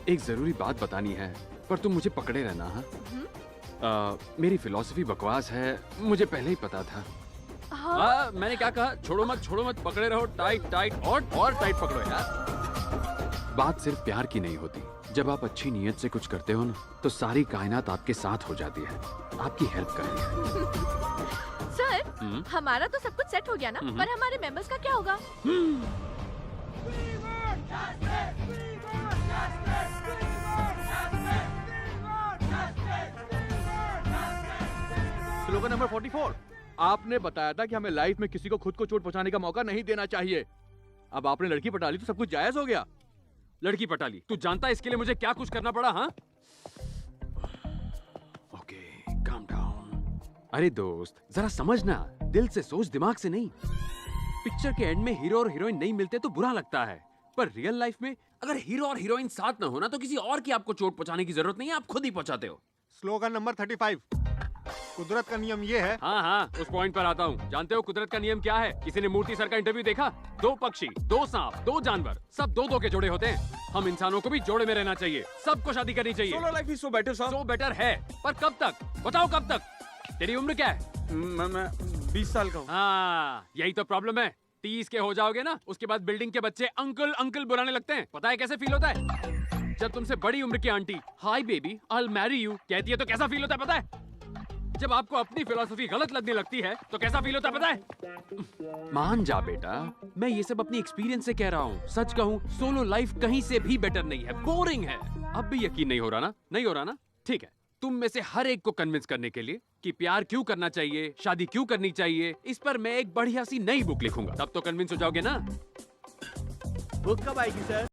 एक जरूरी बात बतानी है, पर तुम मुझे पकड़े रहना। हाँ मेरी फिलॉसफी बकवास है, मुझे पहले ही पता था। हाँ? मैंने क्या कहा? छोड़ो मत, पकड़े रहो, टाइट टाइट और टाइट पकड़ो यार। बात सिर्फ प्यार की नहीं होती। जब आप अच्छी नीयत से कुछ करते हो ना, तो सारी कायनात आपके साथ हो जाती है, आपकी हेल्प करती है। सर हमारा तो सब कुछ सेट हो गया ना, पर हमारे मेंबर्स का क्या होगा? Slogan number 44। आपने बताया था कि हमें लाइफ में किसी को खुद को चोट पहुंचाने का मौका नहीं देना चाहिए। अब आपने लड़की पटा ली तो सब कुछ जायज हो गया। लड़की पटा ली? तू जानता है इसके लिए मुझे क्या कुछ करना पड़ा? हाँ ओके, काम डाउन। अरे दोस्त जरा समझना, दिल से सोच, दिमाग से नहीं। पिक्चर के एंड में हीरो और हीरोइन नहीं मिलते तो बुरा लगता है, पर रियल लाइफ में अगर हीरो और हीरोइन साथ न होना तो किसी और की आपको चोट पहुंचाने की जरूरत नहीं है, आप खुद ही पहुंचाते हो। Slogan number 35। कुदरत का नियम ये है। हाँ उस पॉइंट पर आता हूँ। जानते हो कुदरत का नियम क्या है? किसी ने मूर्ति सर का इंटरव्यू देखा? 2 पक्षी, 2 सांप, 2 जानवर, सब 2-2 के जोड़े होते हैं। हम इंसानों को भी जोड़े में रहना चाहिए, सबको शादी करनी चाहिए। Solo life is so better sir. So better है, पर कब तक? बताओ कब तक? तेरी उम्र क्या है? मैं 20 साल का हूँ। हाँ यही तो प्रॉब्लम है। 30 के हो जाओगे ना, उसके बाद बिल्डिंग के बच्चे अंकल अंकल बुलाने लगते हैं। पता है कैसे फील होता है? जब तुमसे बड़ी उम्र की aunty hi baby I will marry you कहती है तो कैसा फील होता है पता है? जब आपको अपनी फिलॉसफी गलत लगने लगती है तो कैसा फील होता है पता है? मान जा बेटा, मैं ये सब अपनी एक्सपीरियंस से कह रहा हूँ। सच कहूँ, सोलो लाइफ कहीं से भी बेटर नहीं है, बोरिंग है। अब भी यकीन नहीं हो रहा ना? नहीं हो रहा ना? ठीक है, तुम में से हर एक को कन्विंस करने के लिए कि प्यार क्यों करना चाहिए, शादी क्यों करनी चाहिए, इस पर मैं एक बढ़िया सी नई बुक लिखूंगा। तब तो कन्विंस हो जाओगे ना? बुक कब आएगी सर?